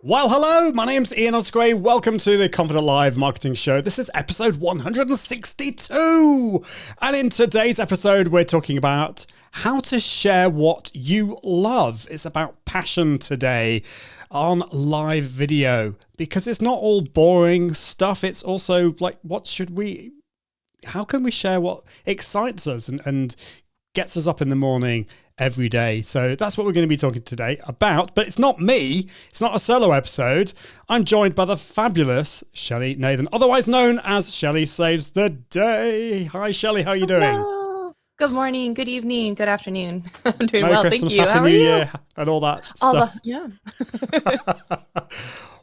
Well, hello, my name's Ian Osgray. Welcome to the Confident Live Marketing Show. This is episode 162. And in today's episode, we're talking about how to share what you love. It's about passion today on live video, because it's not all boring stuff. It's also like, how can we share what excites us and gets us up in the morning every day? So that's what we're going to be talking today about, but it's not me. It's not a solo episode. I'm joined by the fabulous Shelly Nathan, otherwise known as Shelly Saves the Day. Hi, Shelly. How are you doing? Hello. Good morning, good evening, good afternoon. I'm doing Merry well, Christmas, thank you. Happy How New are you? Year and all that stuff.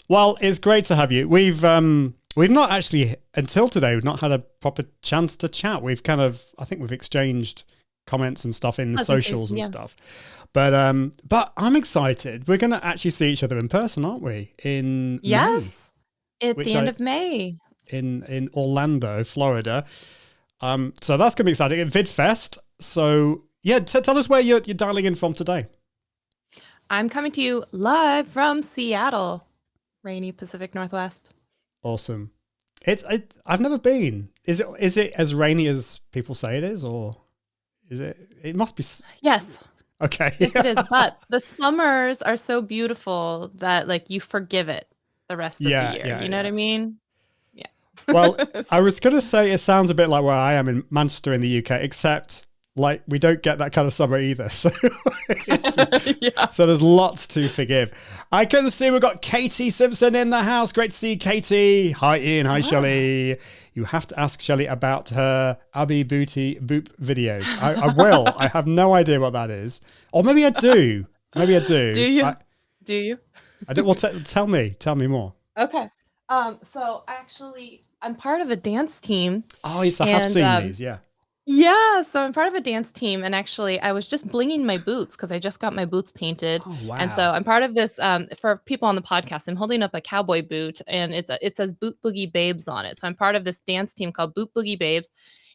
Well, it's great to have you. We've not actually, until today, we've not had a proper chance to chat. I think we've exchanged comments and stuff in the socials and stuff. But I'm excited. We're going to actually see each other in person, aren't we? Yes, May, at the end of May. In Orlando, Florida. So that's going to be exciting at VidFest. So yeah, tell us where you're dialing in from today. I'm coming to you live from Seattle, rainy Pacific Northwest. Awesome. I've never been. Is it as rainy as people say it is, or is it? It must be. Yes. Okay. Yes, it is. But the summers are so beautiful that like you forgive it the rest of the year. You know what I mean? Yeah. Well, I was going to say it sounds a bit like where I am in Manchester in the UK, except like we don't get that kind of summer either. So, so there's lots to forgive. I can see we've got Katie Simpson in the house. Great to see you, Katie. Hi, Ian. Hi, Shelly. You have to ask Shelly about her Abby Booty Boop videos. I will. I have no idea what that is. Or maybe I do. Maybe I do. Do you? Do you? I don't. Well, tell me. Tell me more. Okay. So I'm part of a dance team. Oh, yes, I have seen these. Yeah. Yeah, so I'm part of a dance team, and actually I was just blinging my boots because I just got my boots painted. Oh, wow. And so I'm part of this, for people on the podcast, I'm holding up a cowboy boot, and it says Boot Boogie Babes on it. So I'm part of this dance team called Boot Boogie Babes,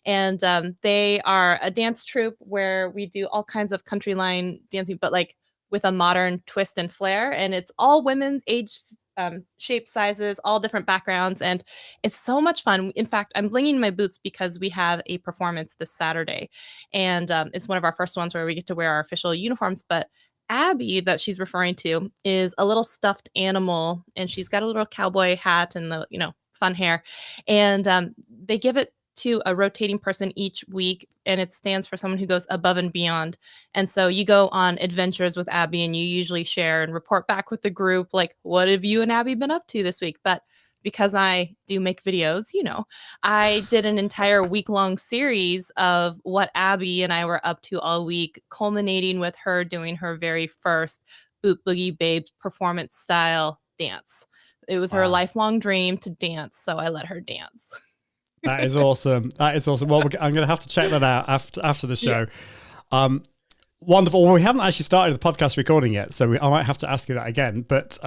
and they are a dance troupe where we do all kinds of country line dancing, but like with a modern twist and flair, and it's all women's age shapes, sizes, all different backgrounds, and it's so much fun. In fact, I'm blinging my boots because we have a performance this Saturday, and it's one of our first ones where we get to wear our official uniforms. But Abby, that she's referring to, is a little stuffed animal, and she's got a little cowboy hat and the fun hair, and they give it to a rotating person each week, and it stands for someone who goes above and beyond. And so you go on adventures with Abby, and you usually share and report back with the group, like, what have you and Abby been up to this week? But because I do make videos, I did an entire week-long series of what Abby and I were up to all week, culminating with her doing her very first Boot Boogie Babes performance style dance. It was her lifelong dream to dance, so I let her dance. That is awesome. That is awesome. Well, I'm going to have to check that out after the show. Yeah. Wonderful. Well, we haven't actually started the podcast recording yet, so I might have to ask you that again. But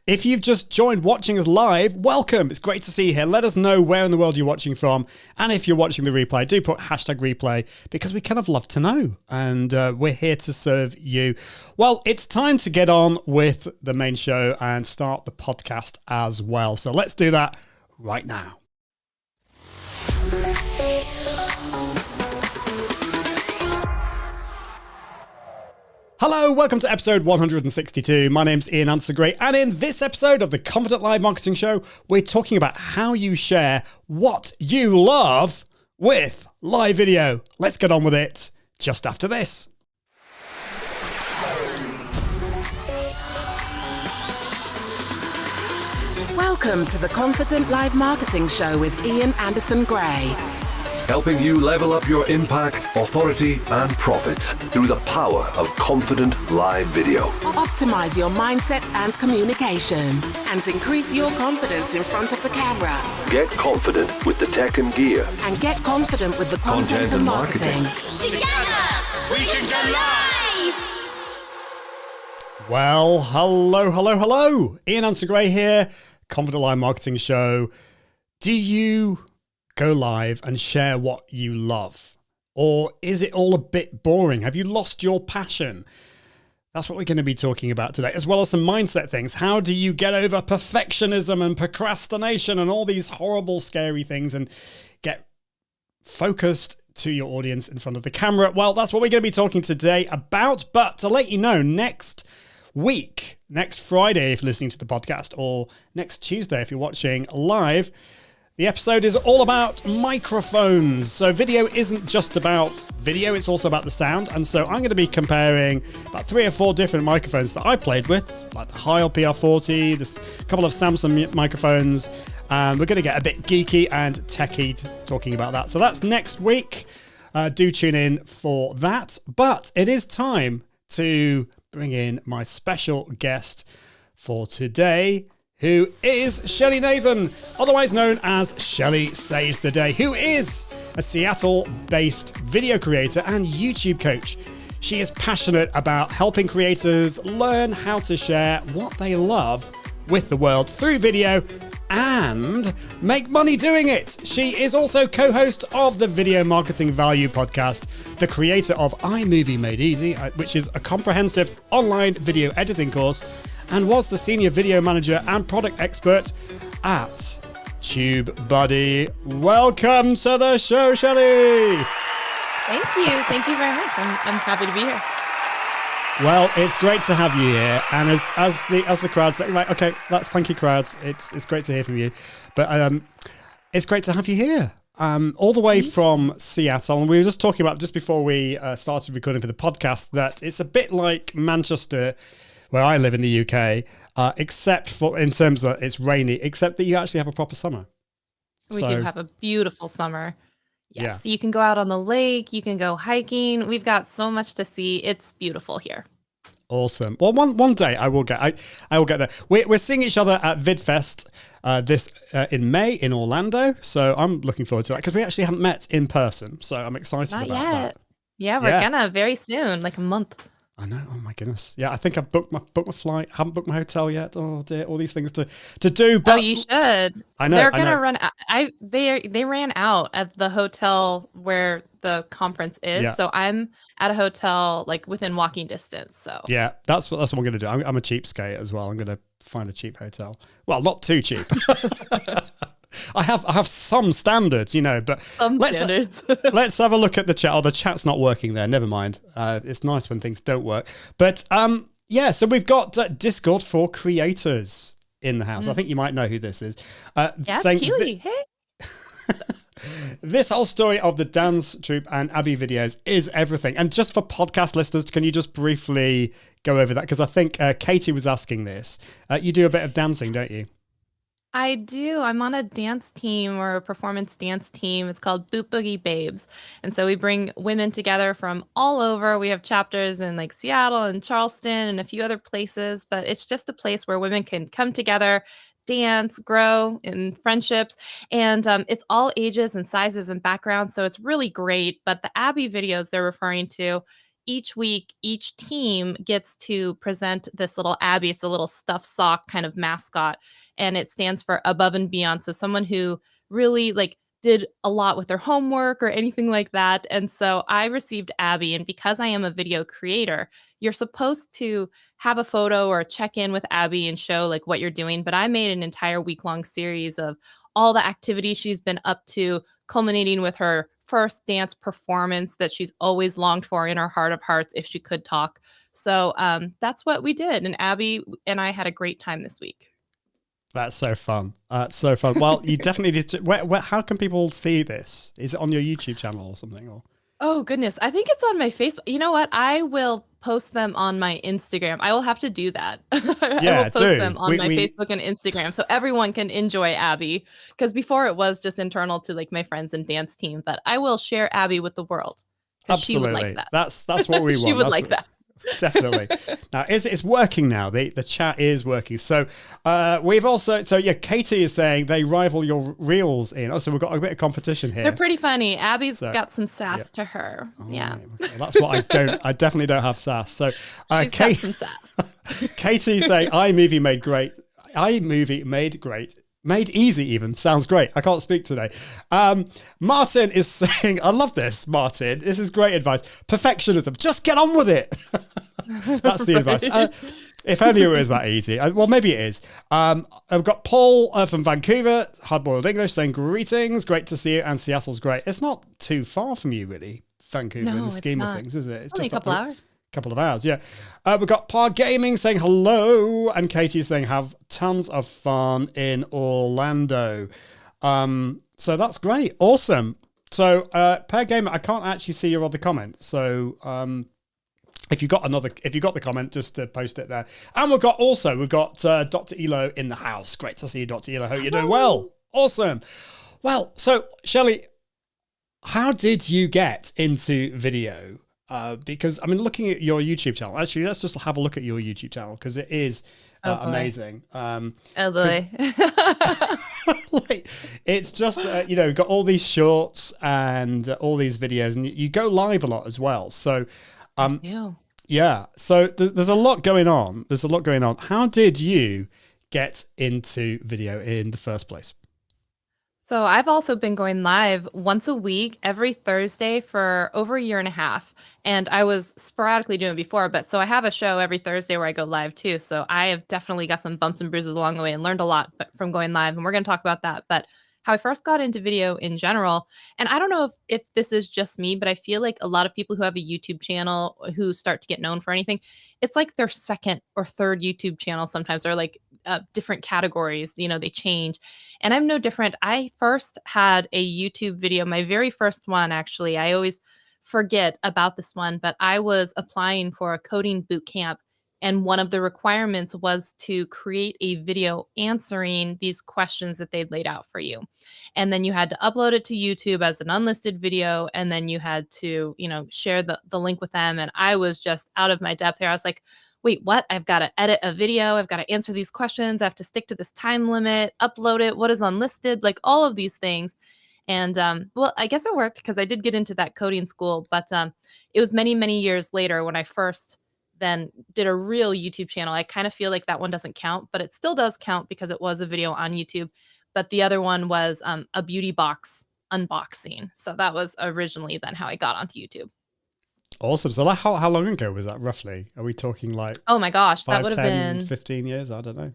if you've just joined watching us live, welcome. It's great to see you here. Let us know where in the world you're watching from. And if you're watching the replay, do put #replay, because we kind of love to know. And we're here to serve you. Well, it's time to get on with the main show and start the podcast as well. So let's do that right now. Hello, welcome to episode 162. My name's Ian Answergray, and in this episode of the Confident Live Marketing Show, we're talking about how you share what you love with live video. Let's get on with it just after this. Welcome to the Confident Live Marketing Show with Ian Anderson Gray. Helping you level up your impact, authority, and profits through the power of confident live video. Optimize your mindset and communication, and increase your confidence in front of the camera. Get confident with the tech and gear. And get confident with the content and marketing. Together, we can go live! Well, hello. Ian Answergray here, Confident Live Marketing Show. Do you go live and share what you love? Or is it all a bit boring? Have you lost your passion? That's what we're going to be talking about today, as well as some mindset things. How do you get over perfectionism and procrastination and all these horrible, scary things and get focused to your audience in front of the camera? Well, that's what we're going to be talking today about. But to let you know, next week, next Friday, if you're listening to the podcast, or next Tuesday, if you're watching live, the episode is all about microphones. So video isn't just about video, it's also about the sound. And so I'm going to be comparing about 3 or 4 different microphones that I played with, like the Heil PR40, this couple of Samsung microphones. And we're going to get a bit geeky and techie talking about that. So that's next week. Do tune in for that. But it is time to bring in my special guest for today, who is Shelly Nathan, otherwise known as Shelly Saves the Day, who is a Seattle-based video creator and YouTube coach. She is passionate about helping creators learn how to share what they love with the world through video and make money doing it. She is also co-host of the Video Marketing Value podcast, the creator of iMovie Made Easy, which is a comprehensive online video editing course, and was the senior video manager and product expert at TubeBuddy. Welcome to the show, Shelly. Thank you. Thank you very much. I'm happy to be here. Well, it's great to have you here, and as the crowd's like, okay, thank you, crowds. It's great to hear from you, but it's great to have you here, all the way from Seattle. And we were just talking about just before we started recording for the podcast that it's a bit like Manchester, where I live in the UK, except for in terms that it's rainy, except that you actually have a proper summer. We do have a beautiful summer. Yes, yeah. You can go out on the lake, you can go hiking. We've got so much to see. It's beautiful here. Awesome. Well, one day I will get there. We're seeing each other at VidFest in May in Orlando, so I'm looking forward to that because we actually haven't met in person, so I'm excited Not about yet. that. Yeah, we're gonna very soon, like a month. I know. Oh my goodness. Yeah, I think I've booked my flight. Haven't booked my hotel yet. Oh dear, all these things to do. But you should. I know. They're gonna run. They ran out at the hotel where the conference is. Yeah. So I'm at a hotel like within walking distance. So yeah, that's what I'm gonna do. I'm a cheapskate as well. I'm gonna find a cheap hotel. Well, not too cheap. I have some standards, but standards. Let's have a look at the chat. Oh, the chat's not working there. Never mind. It's nice when things don't work. But so we've got Discord for creators in the house. I think you might know who this is. Saying Keely. Hey. This whole story of the dance troupe and Abby videos is everything. And just for podcast listeners, can you just briefly go over that? Because I think Katie was asking this. You do a bit of dancing, don't you? I do. I'm on a dance team or a performance dance team. It's called Boot Boogie Babes. And so we bring women together from all over. We have chapters in like Seattle and Charleston and a few other places, but it's just a place where women can come together, dance, grow in friendships. And it's all ages and sizes and backgrounds. So it's really great. But the Abby videos they're referring to, each week, each team gets to present this little Abby. It's a little stuffed sock kind of mascot, and it stands for above and beyond. So someone who really did a lot with their homework or anything like that. And so I received Abby, and because I am a video creator, you're supposed to have a photo or check in with Abby and show what you're doing. But I made an entire week-long series of all the activities she's been up to, culminating with her first dance performance that she's always longed for in her heart of hearts if she could talk. So that's what we did. And Abby and I had a great time this week. That's so fun. So fun. Well, you definitely need to. How can people see this? Is it on your YouTube channel or something? Or oh, goodness. I think it's on my Facebook. You know what? I will post them on my Instagram. I will have to do that. I will post them on my Facebook and Instagram so everyone can enjoy Abby. Because before it was just internal to my friends and dance team. But I will share Abby with the world. Absolutely. She would like that. That's what we want. She would like that. Definitely. Now, it's working now. The chat is working. So we've also, Katie is saying they rival your reels in. Oh, so we've got a bit of competition here. They're pretty funny. Abby's got some sass to her. Oh, yeah. Okay. That's what I definitely don't have sass. So she's got some sass. Katie saying iMovie made great. iMovie made great. Made easy even. Sounds great. I can't speak today. Martin is saying, I love this, Martin. This is great advice. Perfectionism. Just get on with it. That's the advice. If only it was that easy. Well, maybe it is. I've got Paul from Vancouver, Hardboiled English, saying greetings. Great to see you. And Seattle's great. It's not too far from you, really, Vancouver, in the scheme of things, is it? It's only just a couple hours. Couple of hours, yeah. We've got Par Gaming saying hello. And Katie saying have tons of fun in Orlando. So that's great. Awesome. So, Per Gamer, I can't actually see your other comment. So, if you got the comment, just post it there. And we've got Dr. Elo in the house. Great to see you, Dr. Elo. Hope you're doing well. Awesome. Well, so Shelley, how did you get into video? Because I mean, looking at your YouTube channel, actually, let's just have a look at your YouTube channel because it is amazing. Oh boy. Like, it's just, got all these shorts and all these videos, and you go live a lot as well. So, yeah. So there's a lot going on. How did you get into video in the first place? So I've also been going live once a week, every Thursday for over a year and a half. And I was sporadically doing it before, but so I have a show every Thursday where I go live too. So I have definitely got some bumps and bruises along the way and learned a lot from going live. And we're going to talk about that. But how I first got into video in general, and I don't know if this is just me, but I feel like a lot of people who have a YouTube channel who start to get known for anything, it's like their second or third YouTube channel sometimes. They're like different categories, they change. And I'm no different. I first had a YouTube video, my very first one, actually. I always forget about this one, but I was applying for a coding boot camp. And one of the requirements was to create a video answering these questions that they'd laid out for you. And then you had to upload it to YouTube as an unlisted video. And then you had to, share the link with them. And I was just out of my depth there. I was like, wait, what? I've got to edit a video. I've got to answer these questions. I have to stick to this time limit, upload it. What is unlisted? Like all of these things. And well, I guess it worked because I did get into that coding school. But it was many, many years later when I first then did a real YouTube channel. I kind of feel like that one doesn't count, but it still does count because it was a video on YouTube. But the other one was a beauty box unboxing. So that was originally then how I got onto YouTube. Awesome. So how long ago was that roughly? Are we talking like, oh my gosh, 5, that would have 10, been 15 years? I don't know.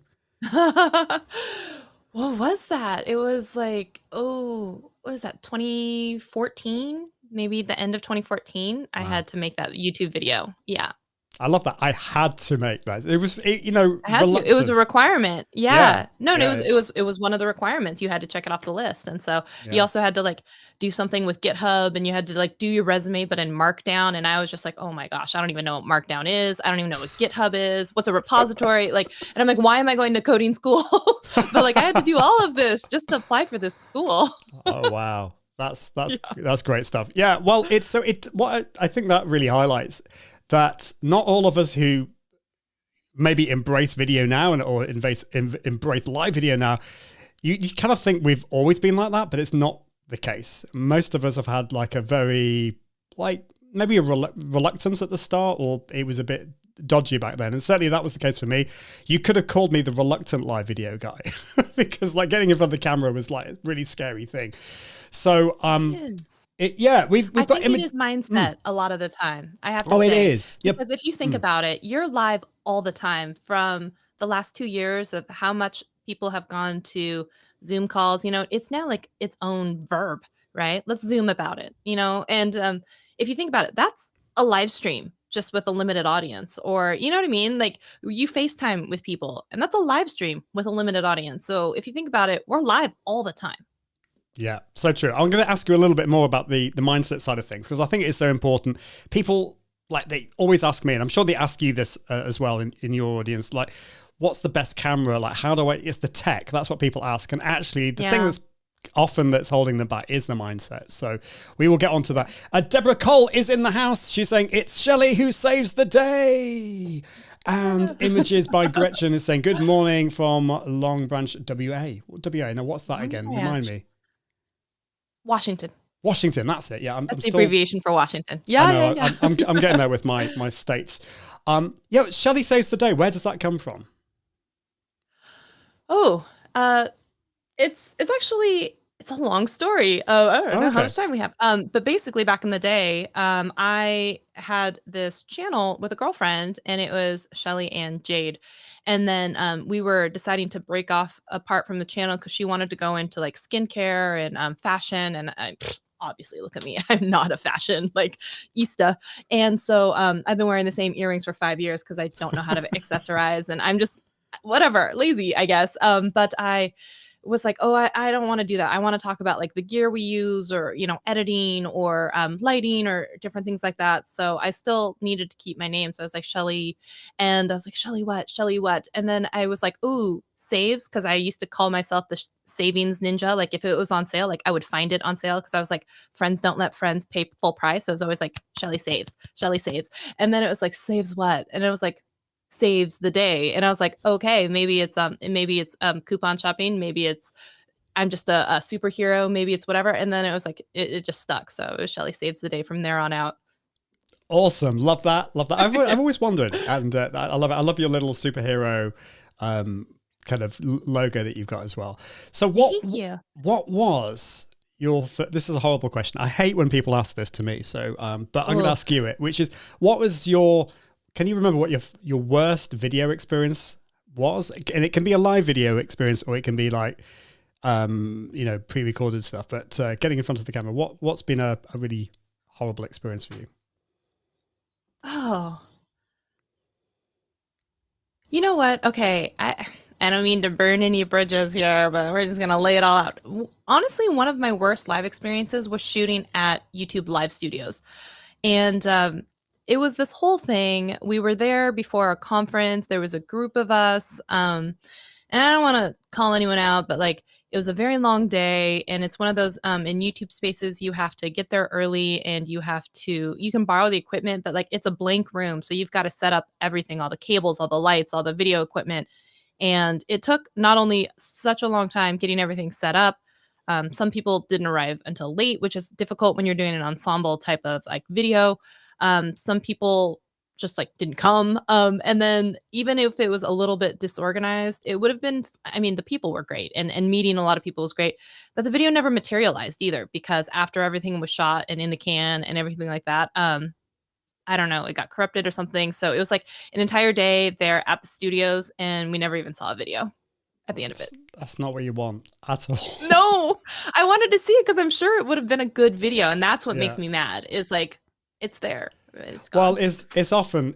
What was that? It was like, what was that? 2014, maybe the end of 2014. Wow. I had to make that YouTube video. Yeah. I love that. I had to make that. It was, it was a requirement. Yeah. No, it was one of the requirements. You had to check it off the list. And so you also had to like do something with GitHub and you had to like do your resume, but in Markdown. And I was just like, oh my gosh, I don't even know what Markdown is. I don't even know what GitHub is. What's a repository? Like, and I'm like, why am I going to coding school? But like, I had to do all of this just to apply for this school. Oh, wow. That's great stuff. Yeah. Well, what I think that really highlights that not all of us who maybe embrace video now or embrace live video now, you kind of think we've always been like that, but it's not the case. Most of us have had like a very, like maybe a reluctance at the start, or it was a bit dodgy back then. And certainly that was the case for me. You could have called me the reluctant live video guy because like getting in front of the camera was like a really scary thing. So, we've got it is mindset a lot of the time. I have to say. Oh, it is. Yep. Because if you think about it, you're live all the time from the last 2 years of how much people have gone to Zoom calls. It's now like its own verb, right? Let's Zoom about it, and if you think about it, that's a live stream just with a limited audience, or you know what I mean? Like you FaceTime with people and that's a live stream with a limited audience. So if you think about it, we're live all the time. Yeah, so true. I'm going to ask you a little bit more about the mindset side of things, because I think it's so important. People, like, they always ask me, and I'm sure they ask you this as well in your audience, like, what's the best camera? Like, it's the tech. That's what people ask. And actually, the thing that's holding them back is the mindset. So we will get onto that. Deborah Cole is in the house. She's saying, it's Shelley who saves the day. And Images by Gretchen is saying, good morning from Long Branch, WA. WA, now what's that again? Remind me. Washington, that's it. Yeah, that's the abbreviation for Washington. Yeah. I'm getting there with my states. Shelley Saves the Day. Where does that come from? Oh, it's actually It's a long story. I don't Oh, know how okay. much time we have. But basically back in the day, I had this channel with a girlfriend and it was Shelly and Jade. And then we were deciding to break off apart from the channel because she wanted to go into like skincare and fashion. And obviously, look at me. I'm not a fashion like Ista. And so I've been wearing the same earrings for 5 years because I don't know how to accessorize. And I'm just whatever, lazy, I guess. But I was like, oh, I don't want to do that. I want to talk about like the gear we use or, editing or lighting or different things like that. So I still needed to keep my name. So I was like, Shelly. And I was like, Shelly what? Shelly what? And then I was like, ooh, saves. Cause I used to call myself the savings ninja. Like if it was on sale, like I would find it on sale. Cause I was like, friends don't let friends pay full price. So I was always like, Shelly saves, Shelly saves. And then it was like, saves what? And it was like, saves the day. And I was like, okay, maybe it's coupon shopping, maybe it's I'm just a superhero, maybe it's whatever. And then it was like it just stuck. So it was Shelly saves the day from there on out. Awesome. Love that. Love that. I've always wondered, and I love it. I love your little superhero kind of logo that you've got as well. So Thank you. what was your this is a horrible question. I hate when people ask this to me. So but I'm going to ask you it, which is what was your can you remember what your worst video experience was? And it can be a live video experience or it can be like pre-recorded stuff, but getting in front of the camera, what's been a really horrible experience for you? Oh, you know what? Okay. I don't mean to burn any bridges here, but we're just going to lay it all out. Honestly, one of my worst live experiences was shooting at YouTube live studios. And it was this whole thing. We were there before a conference. There was a group of us. And I don't want to call anyone out, but like it was a very long day. And it's one of those in YouTube spaces, you have to get there early and you can borrow the equipment, but like it's a blank room. So you've got to set up everything, all the cables, all the lights, all the video equipment. And it took not only such a long time getting everything set up. Some people didn't arrive until late, which is difficult when you're doing an ensemble type of like video. Some people just like didn't come. And then even if it was a little bit disorganized, it would have been, I mean, the people were great and meeting a lot of people was great, but the video never materialized either because after everything was shot and in the can and everything like that, I don't know, it got corrupted or something. So it was like an entire day there at the studios and we never even saw a video at the end of it. That's not what you want at all. No, I wanted to see it because I'm sure it would have been a good video. And that's what makes me mad is like, it's there. It's gone. Well, it's often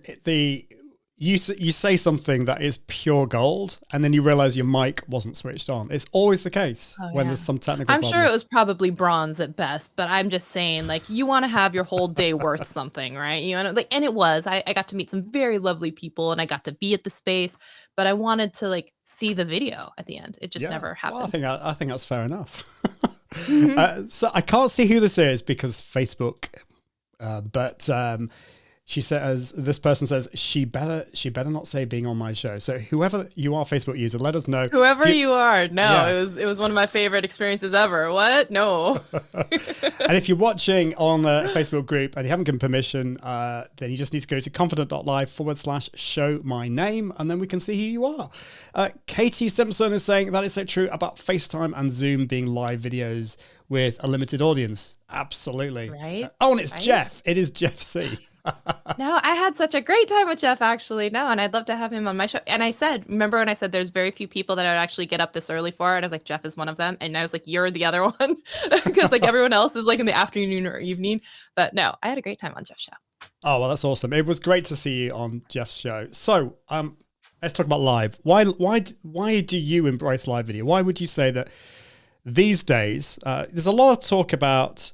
you say something that is pure gold and then you realize your mic wasn't switched on. It's always the case when there's some technical problem. Sure it was probably bronze at best, but I'm just saying like you want to have your whole day worth something, right? You know, like, and it was, I got to meet some very lovely people and I got to be at the space, but I wanted to like see the video at the end. It just never happened. Well, I think that's fair enough. So I can't see who this is because Facebook, but she says, this person says, she better not say being on my show. So whoever you are, Facebook user, let us know. Whoever you are. No, it was one of my favorite experiences ever. What? No. And if you're watching on a Facebook group and you haven't given permission, then you just need to go to confident.live/show my name, and then we can see who you are. Katie Simpson is saying that is so true about FaceTime and Zoom being live videos with a limited audience. Absolutely. Right. And it's Jeff. It is Jeff C. No, I had such a great time with Jeff actually. No, and I'd love to have him on my show. And I said, remember when I said there's very few people that I would actually get up this early for? And I was like, Jeff is one of them. And I was like, you're the other one. Because like everyone else is like in the afternoon or evening. But no, I had a great time on Jeff's show. Oh, well, that's awesome. It was great to see you on Jeff's show. So let's talk about live. Why do you embrace live video? Why would you say that these days, there's a lot of talk about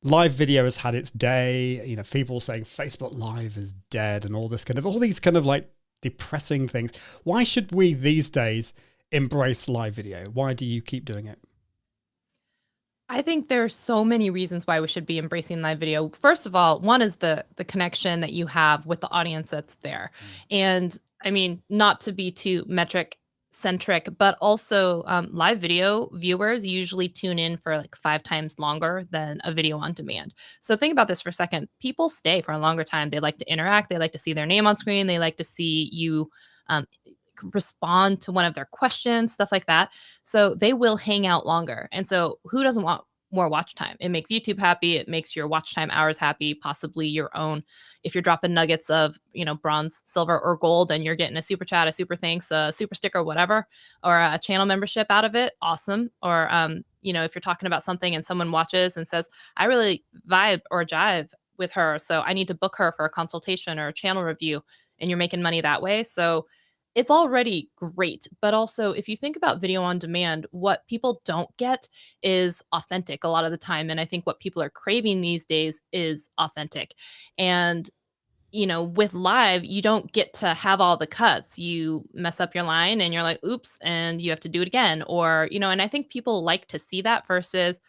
live video has had its day, you know, people saying Facebook Live is dead and all these kind of like depressing things. Why should we these days embrace live video? Why do you keep doing it? I think there are so many reasons why we should be embracing live video. First of all, one is the connection that you have with the audience that's there. And I mean, not to be too metric centric, but also live video viewers usually tune in for like 5 times longer than a video on demand. So think about this for a second. People stay for a longer time. They like to interact. They like to see their name on screen. They like to see you respond to one of their questions, stuff like that. So they will hang out longer. And so who doesn't want more watch time? It makes YouTube happy. It makes your watch time hours happy, possibly your own. If you're dropping nuggets of, bronze, silver, or gold, and you're getting a super chat, a super thanks, a super sticker, whatever, or a channel membership out of it, awesome. Or, if you're talking about something and someone watches and says, I really vibe or jive with her, so I need to book her for a consultation or a channel review, and you're making money that way. So it's already great. But also, if you think about video on demand, what people don't get is authentic a lot of the time. And I think what people are craving these days is authentic. And, with live, you don't get to have all the cuts. You mess up your line and you're like, oops, and you have to do it again. Or, and I think people like to see that versus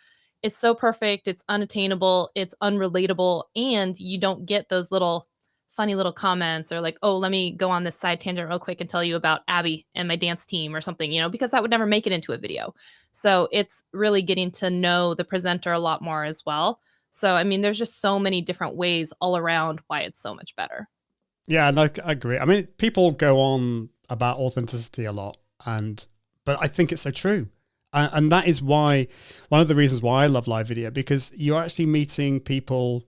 it's so perfect, it's unattainable, it's unrelatable, and you don't get those little funny little comments or like, oh, let me go on this side tangent real quick and tell you about Abby and my dance team or something, because that would never make it into a video. So it's really getting to know the presenter a lot more as well. So, I mean, there's just so many different ways all around why it's so much better. Yeah, I agree. I mean, people go on about authenticity a lot, but I think it's so true. And that is why, one of the reasons why I love live video, because you're actually meeting people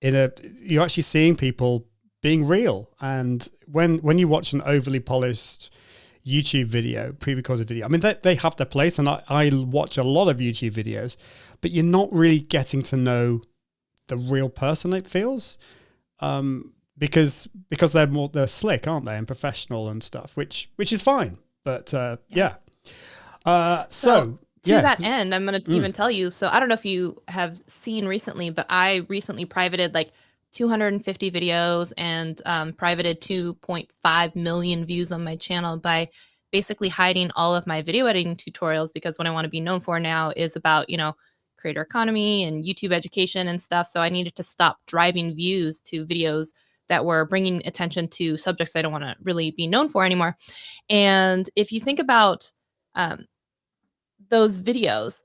you're actually seeing people being real. And when you watch an overly polished YouTube video, pre-recorded video, I mean, they have their place, and I watch a lot of YouTube videos, but you're not really getting to know the real person, it feels, because they're slick, aren't they, and professional and stuff, which is fine. But yeah. So to that end, I'm going to even tell you. So I don't know if you have seen recently, but I recently privated like 250 videos and privated 2.5 million views on my channel by basically hiding all of my video editing tutorials, because what I want to be known for now is about, creator economy and YouTube education and stuff. So I needed to stop driving views to videos that were bringing attention to subjects I don't want to really be known for anymore. And if you think about those videos,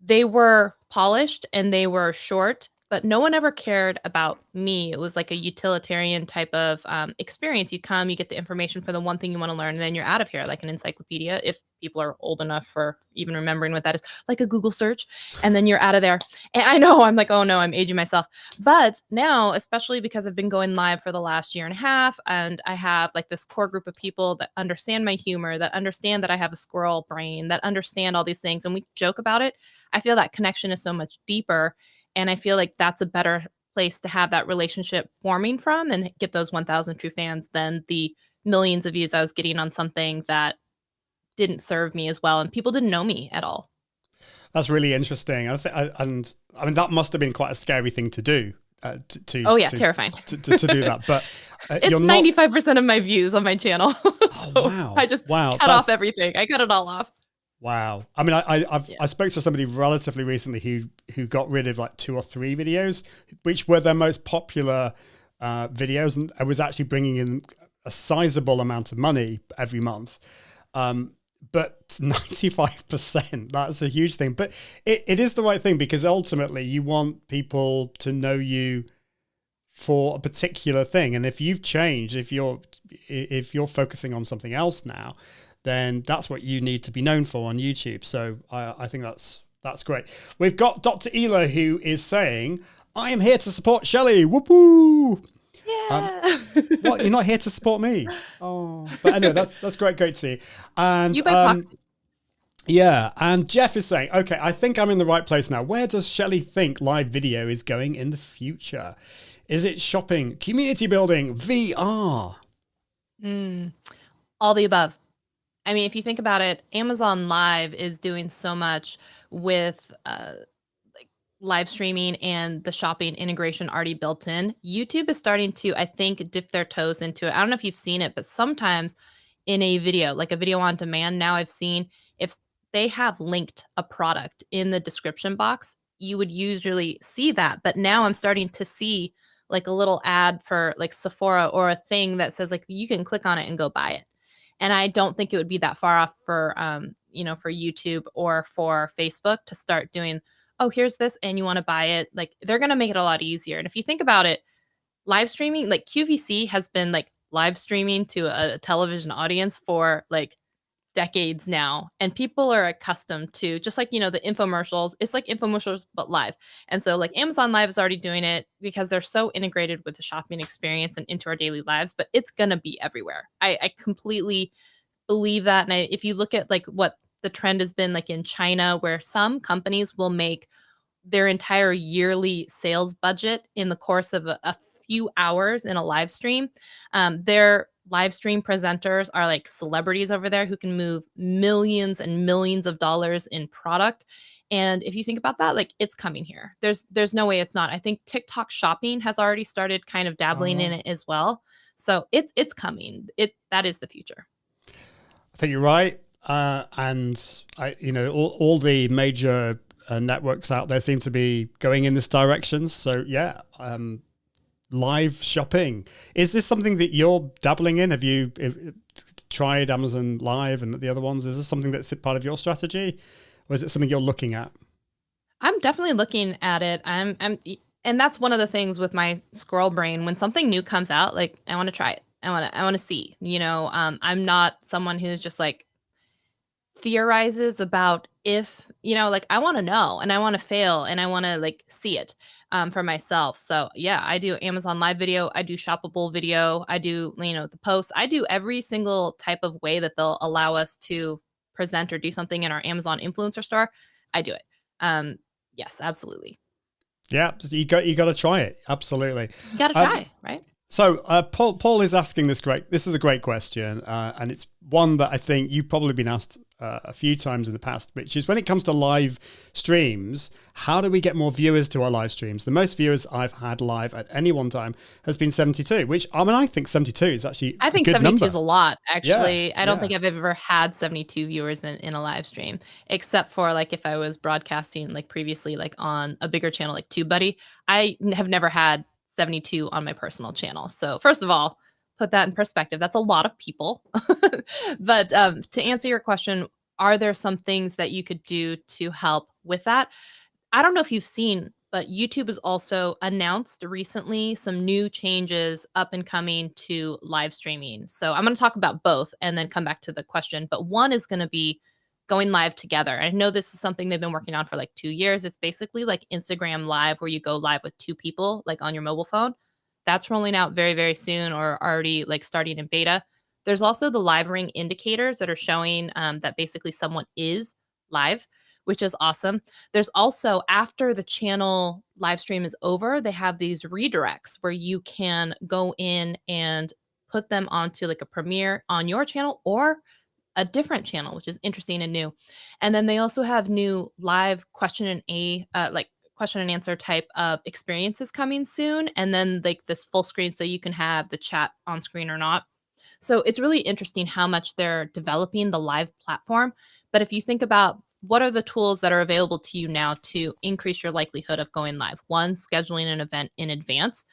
they were polished and they were short, but no one ever cared about me. It was like a utilitarian type of experience. You come, you get the information for the one thing you want to learn, and then you're out of here like an encyclopedia, if people are old enough for even remembering what that is, like a Google search, and then you're out of there. And I know, I'm like, oh no, I'm aging myself. But now, especially because I've been going live for the last year and a half, and I have like this core group of people that understand my humor, that understand that I have a squirrel brain, that understand all these things, and we joke about it, I feel that connection is so much deeper. And I feel like that's a better place to have that relationship forming from and get those 1,000 true fans than the millions of views I was getting on something that didn't serve me as well. And people didn't know me at all. That's really interesting. I mean, that must have been quite a scary thing to do. Terrifying. To do that. But it's 95% of my views on my channel. So wow. I just cut off everything. I cut it all off. Wow. I mean, I spoke to somebody relatively recently who got rid of like 2 or 3 videos, which were their most popular videos, and I was actually bringing in a sizable amount of money every month. But 95%, that's a huge thing. But it is the right thing, because ultimately you want people to know you for a particular thing. And if you've changed, if you're focusing on something else now, then that's what you need to be known for on YouTube. So I think that's great. We've got Dr. Ela, who is saying, I am here to support Shelley. Whoop-woo! Yeah. What, you're not here to support me? Oh, but anyway, that's great to see. And you by proxy. Yeah, and Jeff is saying, okay, I think I'm in the right place now. Where does Shelley think live video is going in the future? Is it shopping, community building, VR? All the above. I mean, if you think about it, Amazon Live is doing so much with like live streaming and the shopping integration already built in. YouTube is starting to, I think, dip their toes into it. I don't know if you've seen it, but sometimes in a video, like a video on demand, now I've seen if they have linked a product in the description box, you would usually see that. But now I'm starting to see like a little ad for like Sephora or a thing that says like you can click on it and go buy it. And I don't think it would be that far off for, for YouTube or for Facebook to start doing, oh, here's this and you want to buy it. Like they're going to make it a lot easier. And if you think about it, live streaming, like QVC has been like live streaming to a television audience for like decades now, and people are accustomed to, just like, the infomercials. It's like infomercials but live. And so like Amazon Live is already doing it because they're so integrated with the shopping experience and into our daily lives, but it's gonna be everywhere. I completely believe that. And if you look at like what the trend has been like in China, where some companies will make their entire yearly sales budget in the course of a few hours in a live stream. Their live stream presenters are like celebrities over there who can move millions and millions of dollars in product. And if you think about that, like it's coming here. There's no way it's not. I think TikTok shopping has already started kind of dabbling in it as well. So it's coming. That is the future. I think you're right. And all the major networks out there seem to be going in this direction. So yeah, live shopping. Is this something that you're dabbling in? Have you tried Amazon Live and the other ones? Is this something that's part of your strategy, or is it something you're looking at? I'm definitely looking at it. And that's one of the things with my squirrel brain. When something new comes out, like I want to try it. I want to see. I'm not someone who's just like theorizes about if, like I want to know and I want to fail and I want to like see it for myself. So yeah, I do Amazon Live video. I do shoppable video. I do, the posts. I do every single type of way that they'll allow us to present or do something in our Amazon influencer store. I do it. Yes, absolutely. Yeah, you got to try it. Absolutely. You got to try, right? So Paul is asking this is a great question, and it's one that I think you've probably been asked a few times in the past, which is when it comes to live streams, how do we get more viewers to our live streams? The most viewers I've had live at any one time has been 72, which I think 72 is actually I think a good 72 number. is a lot, actually. Yeah, I don't think I've ever had 72 viewers in a live stream, except for like if I was broadcasting like previously, like on a bigger channel like TubeBuddy. I have never had 72 on my personal channel. So first of all, put that in perspective. That's a lot of people. But to answer your question, are there some things that you could do to help with that? I don't know if you've seen, but YouTube has also announced recently some new changes up and coming to live streaming. So I'm going to talk about both and then come back to the question. But one is going to be going live together. I know this is something they've been working on for like 2 years. It's basically like Instagram Live, where you go live with two people, like on your mobile phone. That's rolling out very, very soon, or already like starting in beta. There's also the live ring indicators that are showing that basically someone is live, which is awesome. There's also, after the channel live stream is over, they have these redirects where you can go in and put them onto like a premiere on your channel or a different channel, which is interesting and new. And then they also have new live question and answer type of experiences coming soon. And then like this full screen, so you can have the chat on screen or not. So it's really interesting how much they're developing the live platform. But if you think about what are the tools that are available to you now to increase your likelihood of going live? One, scheduling an event in advance.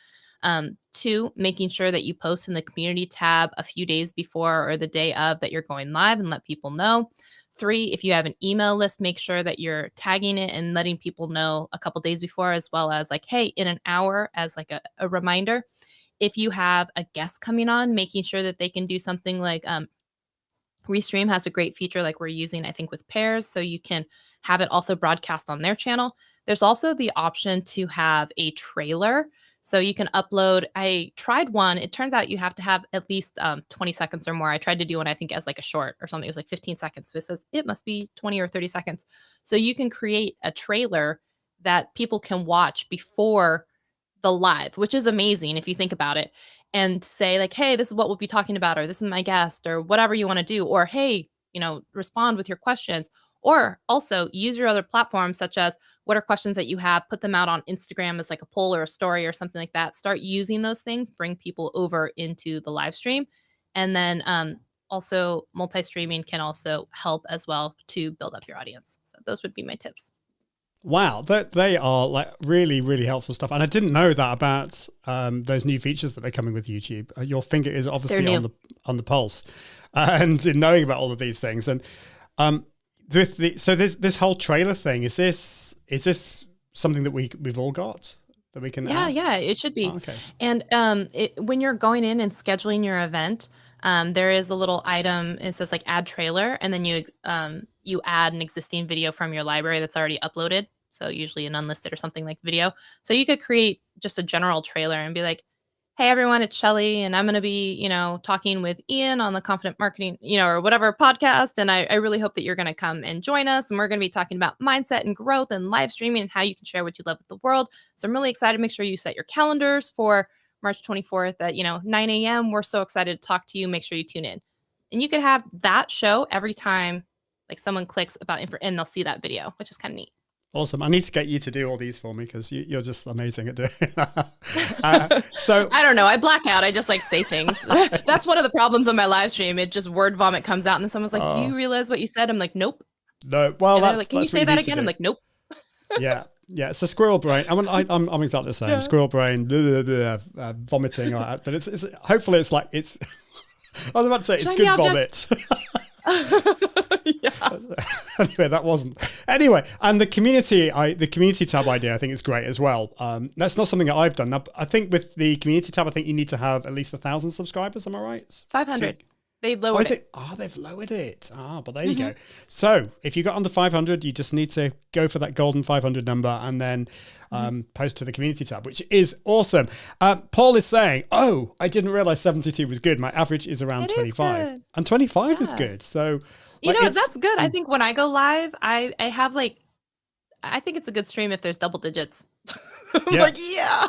Two, making sure that you post in the community tab a few days before or the day of that you're going live and let people know. Three, if you have an email list, make sure that you're tagging it and letting people know a couple days before, as well as like, hey, in an hour, as like a reminder. If you have a guest coming on, making sure that they can do something like Restream has a great feature like we're using, I think, with pairs, so you can have it also broadcast on their channel. There's also the option to have a trailer. So you can upload. I tried one. It turns out you have to have at least 20 seconds or more. I tried to do one, I think, as like a short or something. It was like 15 seconds. So it says it must be 20 or 30 seconds. So you can create a trailer that people can watch before the live, which is amazing if you think about it, and say like, hey, this is what we'll be talking about, or this is my guest, or whatever you want to do, or hey, respond with your questions. Or also use your other platforms, such as what are questions that you have, put them out on Instagram as like a poll or a story or something like that. Start using those things, bring people over into the live stream. And then also multi-streaming can also help as well to build up your audience. So those would be my tips. Wow, they are like really, really helpful stuff. And I didn't know that about those new features that are coming with YouTube. Your finger is obviously on the pulse, and in knowing about all of these things. And so this whole trailer thing, is this something that we've all got? that we can Yeah, add? yeah, it should be. Oh, okay. And when you're going in and scheduling your event, there is a little item. It says like add trailer, and then you add an existing video from your library that's already uploaded. So usually an unlisted or something like video. So you could create just a general trailer and be like, "Hey everyone, it's Shelly, and I'm going to be, talking with Ian on the Confident Marketing, or whatever podcast. And I really hope that you're going to come and join us. And we're going to be talking about mindset and growth and live streaming and how you can share what you love with the world. So I'm really excited. Make sure you set your calendars for March 24th at 9 a.m. We're so excited to talk to you. Make sure you tune in." And you could have that show every time like someone clicks about info and they'll see that video, which is kind of neat. Awesome. I need to get you to do all these for me because you're just amazing at doing that. So I don't know. I black out. I just like say things. That's one of the problems on my live stream. It just word vomit comes out and then someone's like, "Do you realize what you said?" I'm like, "Nope." No. Well, And they're that's like, "Can you that's what say that need to again?" I'm do. like, "Nope." Yeah. Yeah. It's the squirrel brain. I'm exactly the same. Yeah. Squirrel brain, blah, blah, blah, vomiting. But it's hopefully it's like it's. I was about to say it's Shiny good object. vomit. Yeah. Anyway, that wasn't. Anyway, and the community tab idea, I think is great as well. That's not something that I've done. Now, I think with the community tab, I think you need to have at least 1,000 subscribers. Am I right? 500. They Oh, lowered is it. it? Oh, they've lowered it. Ah, but there you go. So if you got under 500, you just need to go for that golden 500 number and then post to the community tab, which is awesome. Paul is saying, "Oh, I didn't realize 72 was good. My average is around It is 25, good. and 25 is Yeah. good." So That's good. I think when I go live, I have like, I think it's a good stream if there's double digits. I'm Yeah. like, yeah.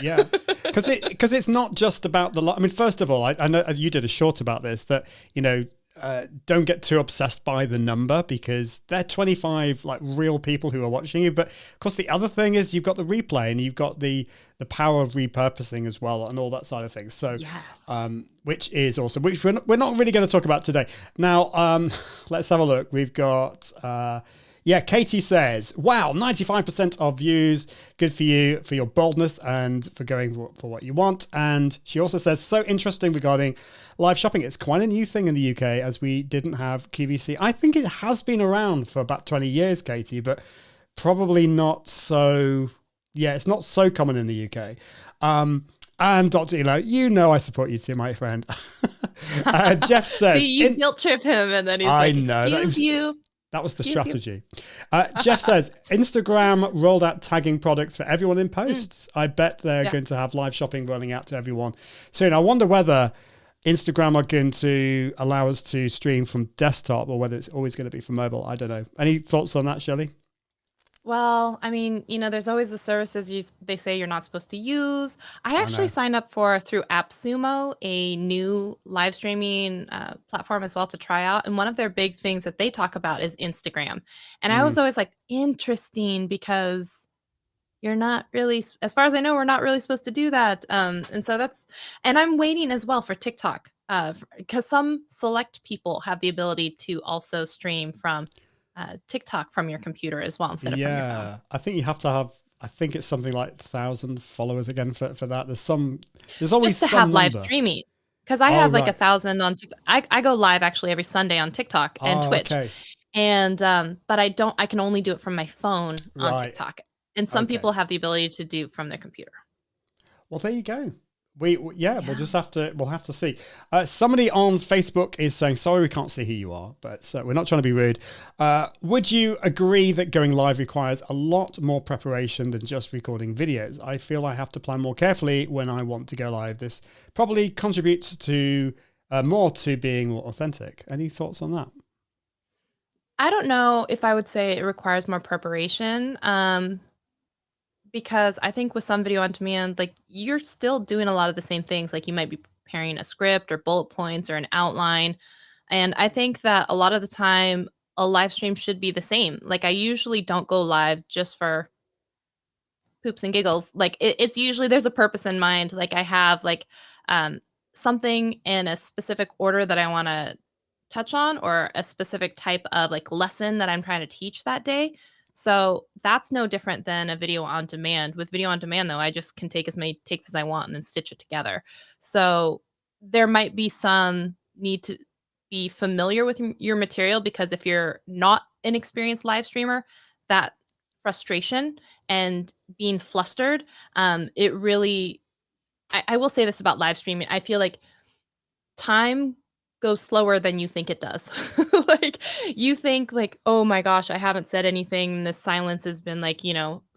Yeah, because it's not just about the. I mean, first of all, I know you did a short about this that don't get too obsessed by the number because they're 25 like real people who are watching you. But of course, the other thing is you've got the replay and you've got the power of repurposing as well and all that side of things. So Yes. which is awesome. Which we're not really going to talk about today. Now, let's have a look. We've got. Yeah, Katie says, "Wow, 95% of views. Good for you for your boldness and for going for what you want." And she also says, "So interesting regarding live shopping. It's quite a new thing in the UK as we didn't have QVC. I think it has been around for about 20 years, Katie, but probably not so. Yeah, it's not so common in the UK." And Dr. Elo, I support you too, my friend. Jeff says, See, you guilt trip him and then he's I like, know, that "Excuse was- you." That was the Excuse you. strategy. Jeff says, Instagram rolled out tagging products for everyone in posts. I bet they're going to have live shopping rolling out to everyone soon. I wonder whether Instagram are going to allow us to stream from desktop or whether it's always going to be for mobile. I don't know. Any thoughts on that, Shelley? Well, I mean, there's always the services they say you're not supposed to use. I actually signed up through AppSumo, a new live streaming platform as well to try out. And one of their big things that they talk about is Instagram. And I was always like, interesting, because you're not really, as far as I know, we're not really supposed to do that. And I'm waiting as well for TikTok because some select people have the ability to also stream from TikTok from your computer as well instead of from your phone. I think you have to have. I think it's something like 1,000 followers again for that. There's always Just to some have live number. streaming, because I have like right. 1,000 on TikTok. I go live actually every Sunday on TikTok and Twitch, Okay. and but I can only do it from my phone on Right. TikTok, and some Okay. people have the ability to do from their computer. Well, there you go. We'll just have to see. Somebody on Facebook is saying, "Sorry, we can't see who you are, but we're not trying to be rude. Would you agree that going live requires a lot more preparation than just recording videos? I feel I have to plan more carefully when I want to go live. This probably contributes to more to being more authentic." Any thoughts on that? I don't know if I would say it requires more preparation. Because I think with some video on demand, like you're still doing a lot of the same things. Like you might be preparing a script or bullet points or an outline. And I think that a lot of the time a live stream should be the same. Like I usually don't go live just for poops and giggles. Like it's usually there's a purpose in mind. Like I have like something in a specific order that I want to touch on, or a specific type of like lesson that I'm trying to teach that day. So that's no different than a video on demand. With video on demand, though, I just can take as many takes as I want and then stitch it together. So there might be some need to be familiar with your material, because if you're not an experienced live streamer, that frustration and being flustered, it really, I will say this about live streaming. I feel like time goes slower than you think it does. Like you think like, oh my gosh, I haven't said anything. The silence has been like,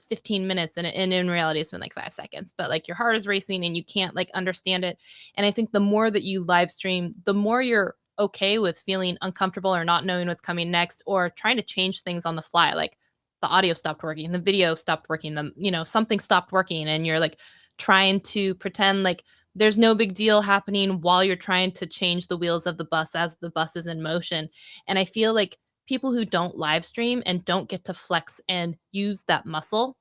15 minutes and in reality it's been like 5 seconds, but like your heart is racing and you can't like understand it. And I think the more that you live stream, the more you're okay with feeling uncomfortable or not knowing what's coming next or trying to change things on the fly. Like the audio stopped working, the video stopped working, something stopped working and you're like trying to pretend like there's no big deal happening while you're trying to change the wheels of the bus as the bus is in motion. And I feel like people who don't live stream and don't get to flex and use that muscle,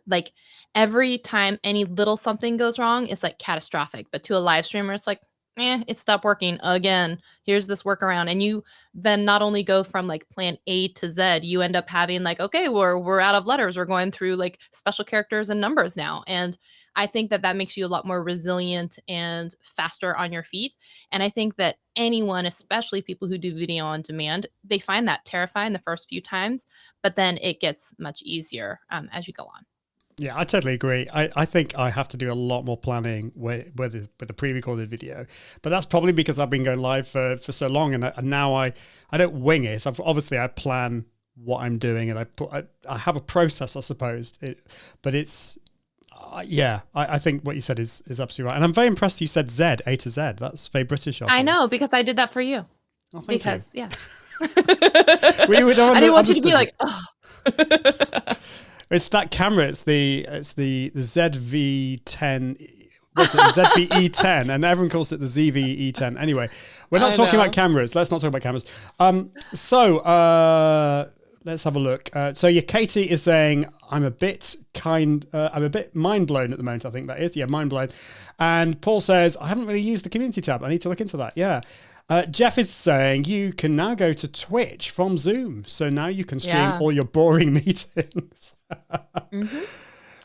like every time any little something goes wrong, it's like catastrophic. But to a live streamer, it's like, it stopped working again. Here's this workaround. And you then not only go from like plan A to Z, you end up having like, okay, we're out of letters. We're going through like special characters and numbers now. And I think that makes you a lot more resilient and faster on your feet. And I think that anyone, especially people who do video on demand, they find that terrifying the first few times, but then it gets much easier as you go on. Yeah, I totally agree. I think I have to do a lot more planning with the pre-recorded video, but that's probably because I've been going live for so long, and now I don't wing it. Obviously I plan what I'm doing, and I have a process, I suppose. But it's I think what you said is absolutely right, and I'm very impressed. You said Z, A to Z. That's very British. I know, because I did that for you. Oh, thank you. Yeah. I didn't want you to be like, oh. It's that camera. It's the ZV-10. What's it? The ZV-E10, and everyone calls it the ZV-E10. Anyway, we're not talking about cameras. Let's not talk about cameras. So let's have a look. So Katie is saying I'm a bit mind blown at the moment. I think that is mind blown. And Paul says I haven't really used the community tab. I need to look into that. Yeah. Jeff is saying you can now go to Twitch from Zoom. So now you can stream all your boring meetings.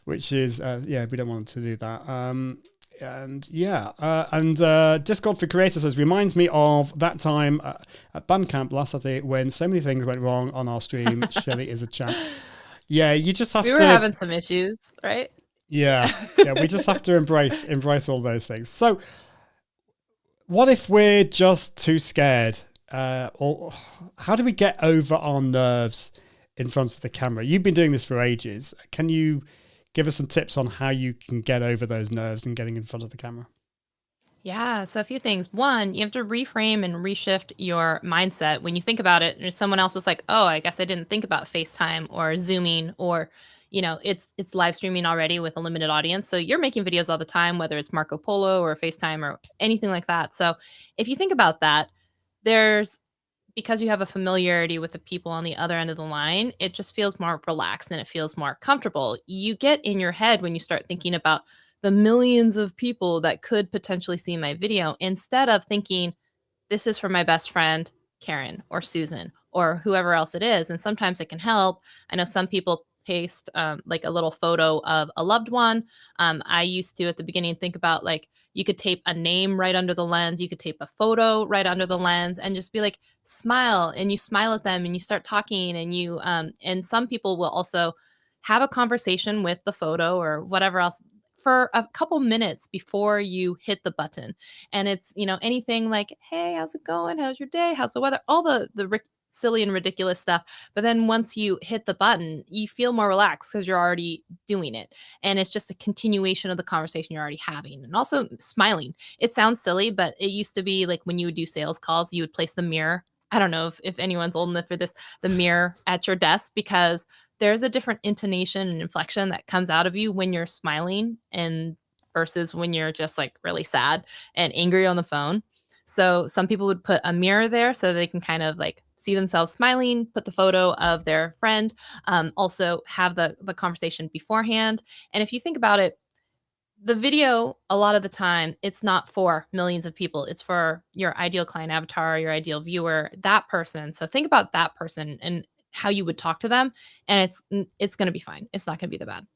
Which is, we don't want to do that. And Discord for Creators says, reminds me of that time at Bandcamp last Saturday when so many things went wrong on our stream. Shelley is a champ. Yeah, you just have to... We were having some issues, right? Yeah, we just have to embrace all those things. So what if we're just too scared? Or how do we get over our nerves in front of the camera? You've been doing this for ages. Can you give us some tips on how you can get over those nerves and getting in front of the camera? Yeah, so a few things. One, you have to reframe and reshift your mindset. When you think about it, and someone else was like, oh, I guess I didn't think about FaceTime or Zooming or, it's live streaming already with a limited audience. So you're making videos all the time, whether it's Marco Polo or FaceTime or anything like that. So if you think about that, because you have a familiarity with the people on the other end of the line, it just feels more relaxed and it feels more comfortable. You get in your head when you start thinking about the millions of people that could potentially see my video, instead of thinking, this is for my best friend, Karen or Susan or whoever else it is. And sometimes it can help. I know some people paste like a little photo of a loved one. I used to at the beginning think about like you could tape a name right under the lens, you could tape a photo right under the lens and just be like smile, and you smile at them and you start talking, and you and some people will also have a conversation with the photo or whatever else for a couple minutes before you hit the button. And it's anything like, hey, how's it going, how's your day, how's the weather, all the silly and ridiculous stuff. But then once you hit the button, you feel more relaxed because you're already doing it. And it's just a continuation of the conversation you're already having. And also smiling. It sounds silly, but it used to be like when you would do sales calls, you would place the mirror. I don't know if anyone's old enough for this, the mirror at your desk, because there's a different intonation and inflection that comes out of you when you're smiling and versus when you're just like really sad and angry on the phone. So some people would put a mirror there so they can kind of like see themselves smiling, put the photo of their friend, also have the conversation beforehand. And if you think about it, the video, a lot of the time, it's not for millions of people. It's for your ideal client avatar, your ideal viewer, that person. So think about that person and how you would talk to them. And it's going to be fine. It's not going to be the bad.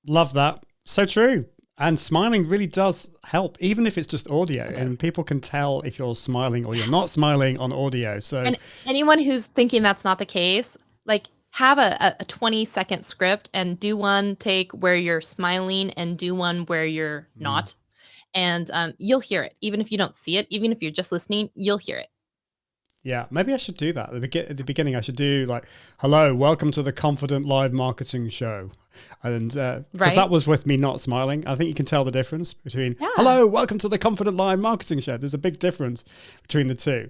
Love that. So true. And smiling really does help, even if it's just audio, and people can tell if you're smiling or you're not smiling on audio. So, and anyone who's thinking that's not the case, like have a 20-second script and do one take where you're smiling and do one where you're not. And you'll hear it. Even if you don't see it, even if you're just listening, you'll hear it. Yeah, maybe I should do that. At the beginning, I should do like, hello, welcome to the Confident Live Marketing Show. And because that was with me not smiling. I think you can tell the difference between, hello, welcome to the Confident Live Marketing Show. There's a big difference between the two.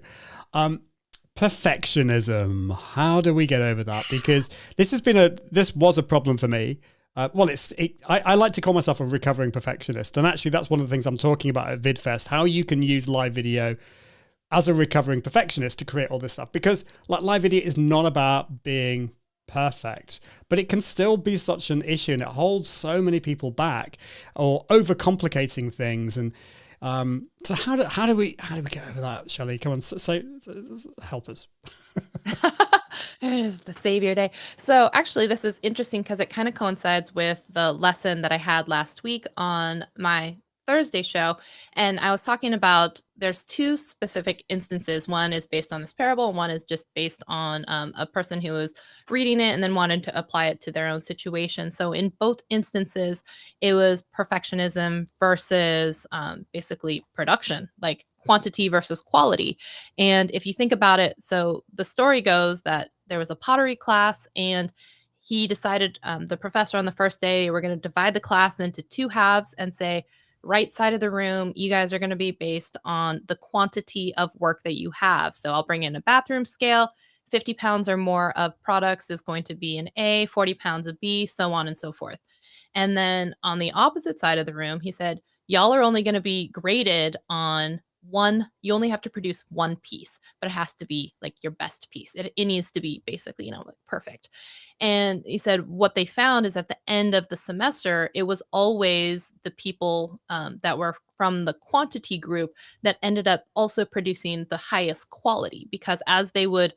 Perfectionism. How do we get over that? Because this was a problem for me. I like to call myself a recovering perfectionist. And actually, that's one of the things I'm talking about at VidFest, how you can use live video as a recovering perfectionist to create all this stuff. Because like live video is not about being perfect, but it can still be such an issue, and it holds so many people back or overcomplicating things. And so how do we get over that, Shelley? Come on, so help us. To save your day. So actually, this is interesting because it kind of coincides with the lesson that I had last week on my Thursday show. And I was talking about there's two specific instances. One is based on this parable, and one is just based on a person who was reading it and then wanted to apply it to their own situation. So in both instances, it was perfectionism versus basically production, like quantity versus quality. And if you think about it, so the story goes that there was a pottery class, and he decided, the professor on the first day, we're going to divide the class into two halves and say, right side of the room, you guys are going to be based on the quantity of work that you have. So I'll bring in a bathroom scale. 50 pounds or more of products is going to be an A, 40 pounds a B, so on and so forth. And then on the opposite side of the room, he said, y'all are only going to be graded on one. You only have to produce one piece, but it has to be like your best piece. It needs to be basically, like perfect. And he said what they found is at the end of the semester, it was always the people that were from the quantity group that ended up also producing the highest quality, because as they would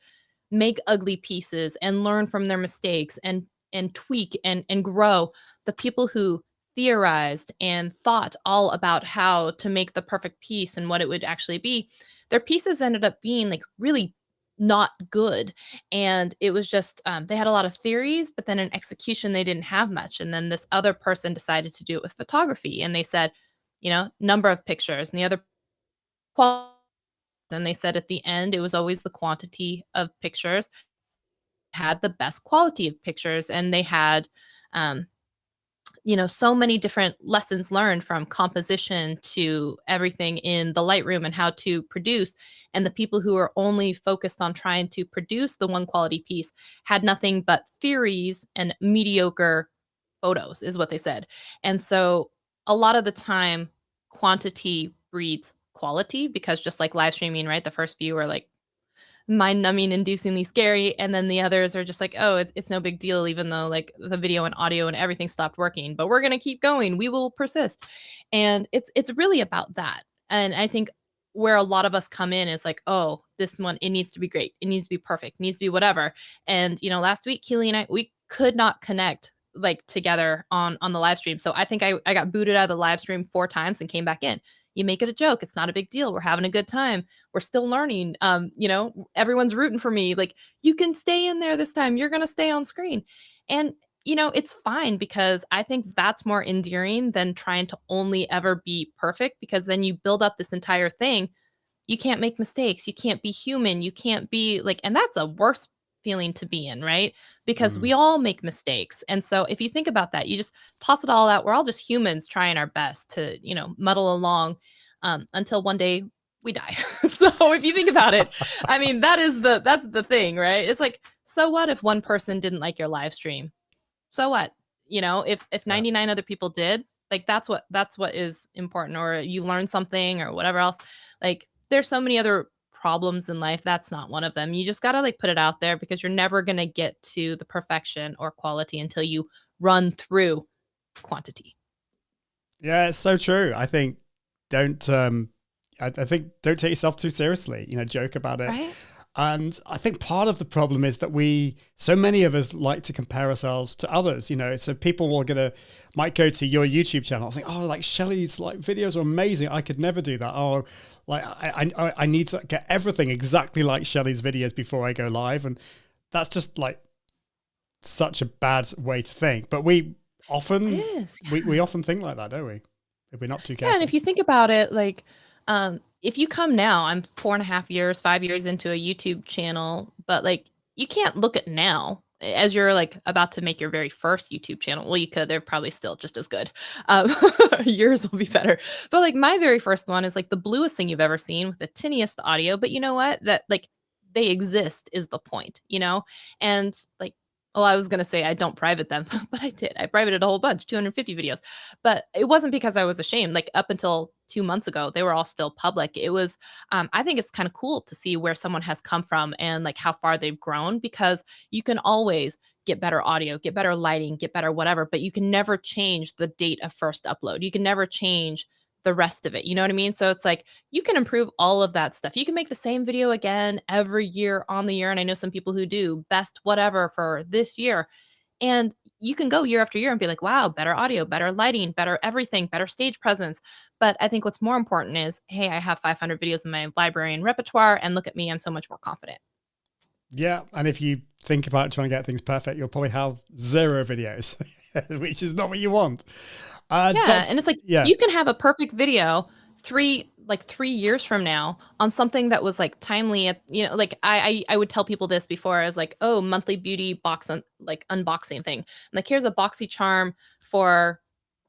make ugly pieces and learn from their mistakes and tweak and grow, the people who theorized and thought all about how to make the perfect piece and what it would actually be, their pieces ended up being like really not good. And it was just, they had a lot of theories, but then in execution, they didn't have much. And then this other person decided to do it with photography. And they said, number of pictures, and the other quality. And they said at the end, it was always the quantity of pictures had the best quality of pictures. And they had, so many different lessons learned, from composition to everything in the Lightroom and how to produce. And the people who are only focused on trying to produce the one quality piece had nothing but theories and mediocre photos, is what they said. And so a lot of the time, quantity breeds quality, because just like live streaming, right? The first few are like mind-numbing, inducingly scary, and then the others are just like, oh, it's no big deal, even though like the video and audio and everything stopped working, but we're going to keep going, we will persist. And it's really about that. And I think where a lot of us come in is like, oh, this one, it needs to be great, it needs to be perfect, it needs to be whatever. And last week, Keely and I, we could not connect like together on the live stream. So I think I got booted out of the live stream 4 times and came back in. You make it a joke, it's not a big deal, we're having a good time, we're still learning. Everyone's rooting for me, like, you can stay in there this time, you're going to stay on screen. And it's fine, because I think that's more endearing than trying to only ever be perfect, because then you build up this entire thing. You can't make mistakes, you can't be human, you can't be like, and that's a worse feeling to be in, right? Because we all make mistakes. And so if you think about that, you just toss it all out. We're all just humans trying our best to, muddle along until one day we die. So if you think about it, I mean, that's the thing, right? It's like, so what if one person didn't like your live stream? So what? If 99 other people did, like, that's what is important, or you learn something or whatever else. Like, there's so many other problems in life, that's not one of them. You just got to like put it out there, because you're never going to get to the perfection or quality until you run through quantity. Yeah, it's so true. I think don't take yourself too seriously, joke about it. Right? And I think part of the problem is that so many of us like to compare ourselves to others, so people might go to your YouTube channel and think, oh, like Shelley's like videos are amazing, I could never do that. Oh, like I need to get everything exactly like Shelley's videos before I go live. And that's just like such a bad way to think, but we often It is, we often think like that, don't we? If we're not too Yeah, careful. and if you think about it, like, if you come now, I'm 4.5 years, 5 years into a YouTube channel, but like, you can't look at now as you're like about to make your very first YouTube channel. Well, you could, they're probably still just as good. Um, yours will be better. But like my very first one is like the bluest thing you've ever seen with the tiniest audio. But you know what? That like they exist is the point, you know? And like, oh, I was gonna say I don't private them, but I did. I privated a whole bunch, 250 videos. But it wasn't because I was ashamed. Like up until 2 months ago, they were all still public. It was, I think it's kind of cool to see where someone has come from and like how far they've grown because you can always get better audio, get better lighting, get better whatever, but you can never change the date of first upload. You can never change the rest of it. You know what I mean? So it's like you can improve all of that stuff. You can make the same video again every year on the year. And I know some people who do best whatever for this year. And you can go year after year and be like, wow, better audio, better lighting, better everything, better stage presence. But I think what's more important is, hey, I have 500 videos in my library and repertoire, and look at me, I'm so much more confident. Yeah, and if you think about trying to get things perfect, you'll probably have 0 videos, which is not what you want. Yeah, and it's like you can have a perfect video 3 years from now on something that was like timely at, you know, like I would tell people this before. I was like, oh, monthly beauty unboxing thing. Like here's a boxy charm for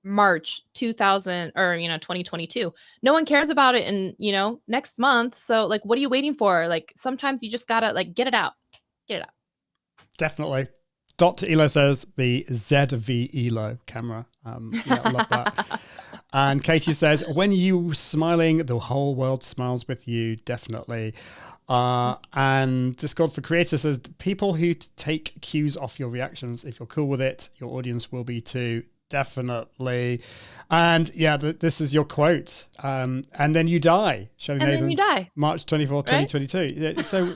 March 2000 or 2022. No one cares about it in, next month. So like what are you waiting for? Like sometimes you just gotta like get it out. Get it out. Definitely. Dr. Elo says the ZV Elo camera. Yeah, I love that. And Katie says, when you smiling, the whole world smiles with you. Definitely. And Discord for Creators says, people who take cues off your reactions, if you're cool with it, your audience will be too. Definitely. And yeah, this is your quote. And then you die. Shelley Nathan, then you die. March 24th, right? 2022. Yeah, so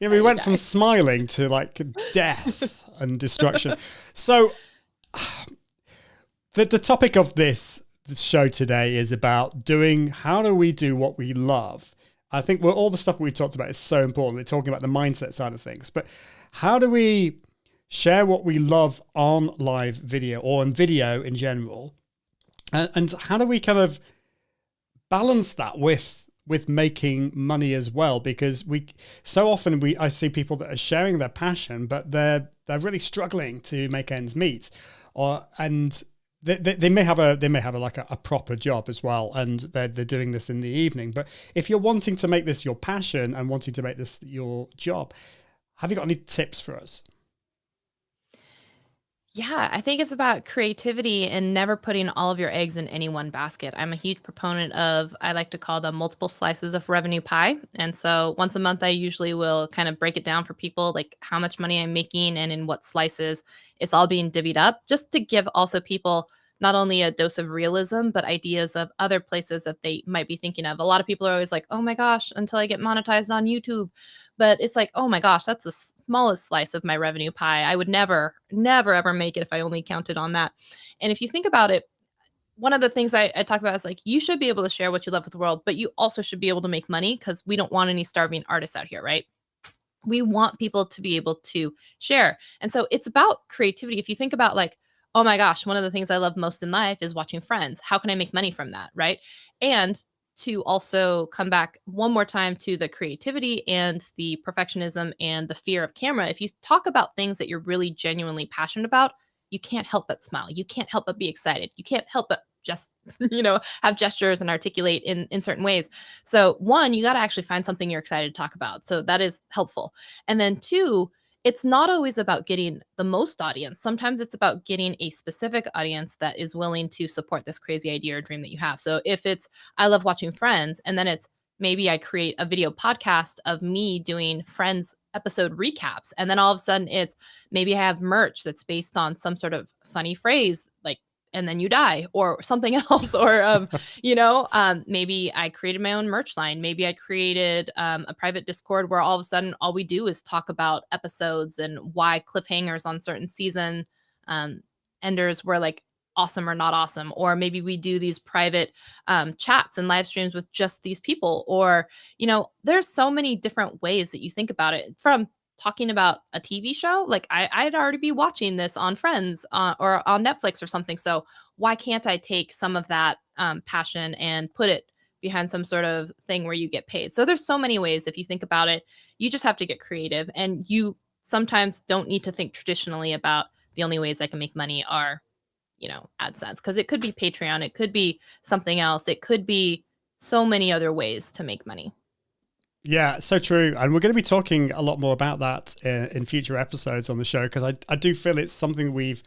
yeah, we went from smiling to like death and destruction. So the topic of this show today is about how do we do what we love? I think all the stuff we talked about is so important. We're talking about the mindset side of things, but how do we share what we love on live video or on video in general? And how do we kind of balance that with making money as well? Because so often I see people that are sharing their passion, but they're really struggling to make ends meet, and they may have a proper job as well, and they're doing this in the evening. But if you're wanting to make this your passion and wanting to make this your job, have you got any tips for us? Yeah, I think it's about creativity and never putting all of your eggs in any one basket. I'm a huge proponent of, I like to call them multiple slices of revenue pie. And so once a month, I usually will kind of break it down for people, like how much money I'm making and in what slices it's all being divvied up, just to give also people not only a dose of realism, but ideas of other places that they might be thinking of. A lot of people are always like, oh my gosh, until I get monetized on YouTube. But it's like, oh my gosh, that's the smallest slice of my revenue pie. I would never, never, ever make it if I only counted on that. And if you think about it, one of the things I talk about is like, you should be able to share what you love with the world, but you also should be able to make money because we don't want any starving artists out here, right? We want people to be able to share. And so it's about creativity. If you think about like, oh my gosh, one of the things I love most in life is watching Friends. How can I make money from that, right? And to also come back one more time to the creativity and the perfectionism and the fear of camera. If you talk about things that you're really genuinely passionate about, you can't help but smile. You can't help but be excited. You can't help but just, have gestures and articulate in certain ways. So one, you got to actually find something you're excited to talk about. So that is helpful. And then two, it's not always about getting the most audience. Sometimes it's about getting a specific audience that is willing to support this crazy idea or dream that you have. So if it's, I love watching Friends, and then it's maybe I create a video podcast of me doing Friends episode recaps. And then all of a sudden it's maybe I have merch that's based on some sort of funny phrase, like, and then you die or something else. Or, maybe I created my own merch line. Maybe I created a private Discord where all of a sudden all we do is talk about episodes and why cliffhangers on certain season enders were like awesome or not awesome. Or maybe we do these private chats and live streams with just these people. Or, there's so many different ways that you think about it, from talking about a TV show, like I'd already be watching this on Friends or on Netflix or something. So why can't I take some of that passion and put it behind some sort of thing where you get paid? So there's so many ways. If you think about it, you just have to get creative, and you sometimes don't need to think traditionally about the only ways I can make money are, AdSense, because it could be Patreon, it could be something else, it could be so many other ways to make money. Yeah, so true. And we're going to be talking a lot more about that in future episodes on the show, because I do feel it's something we've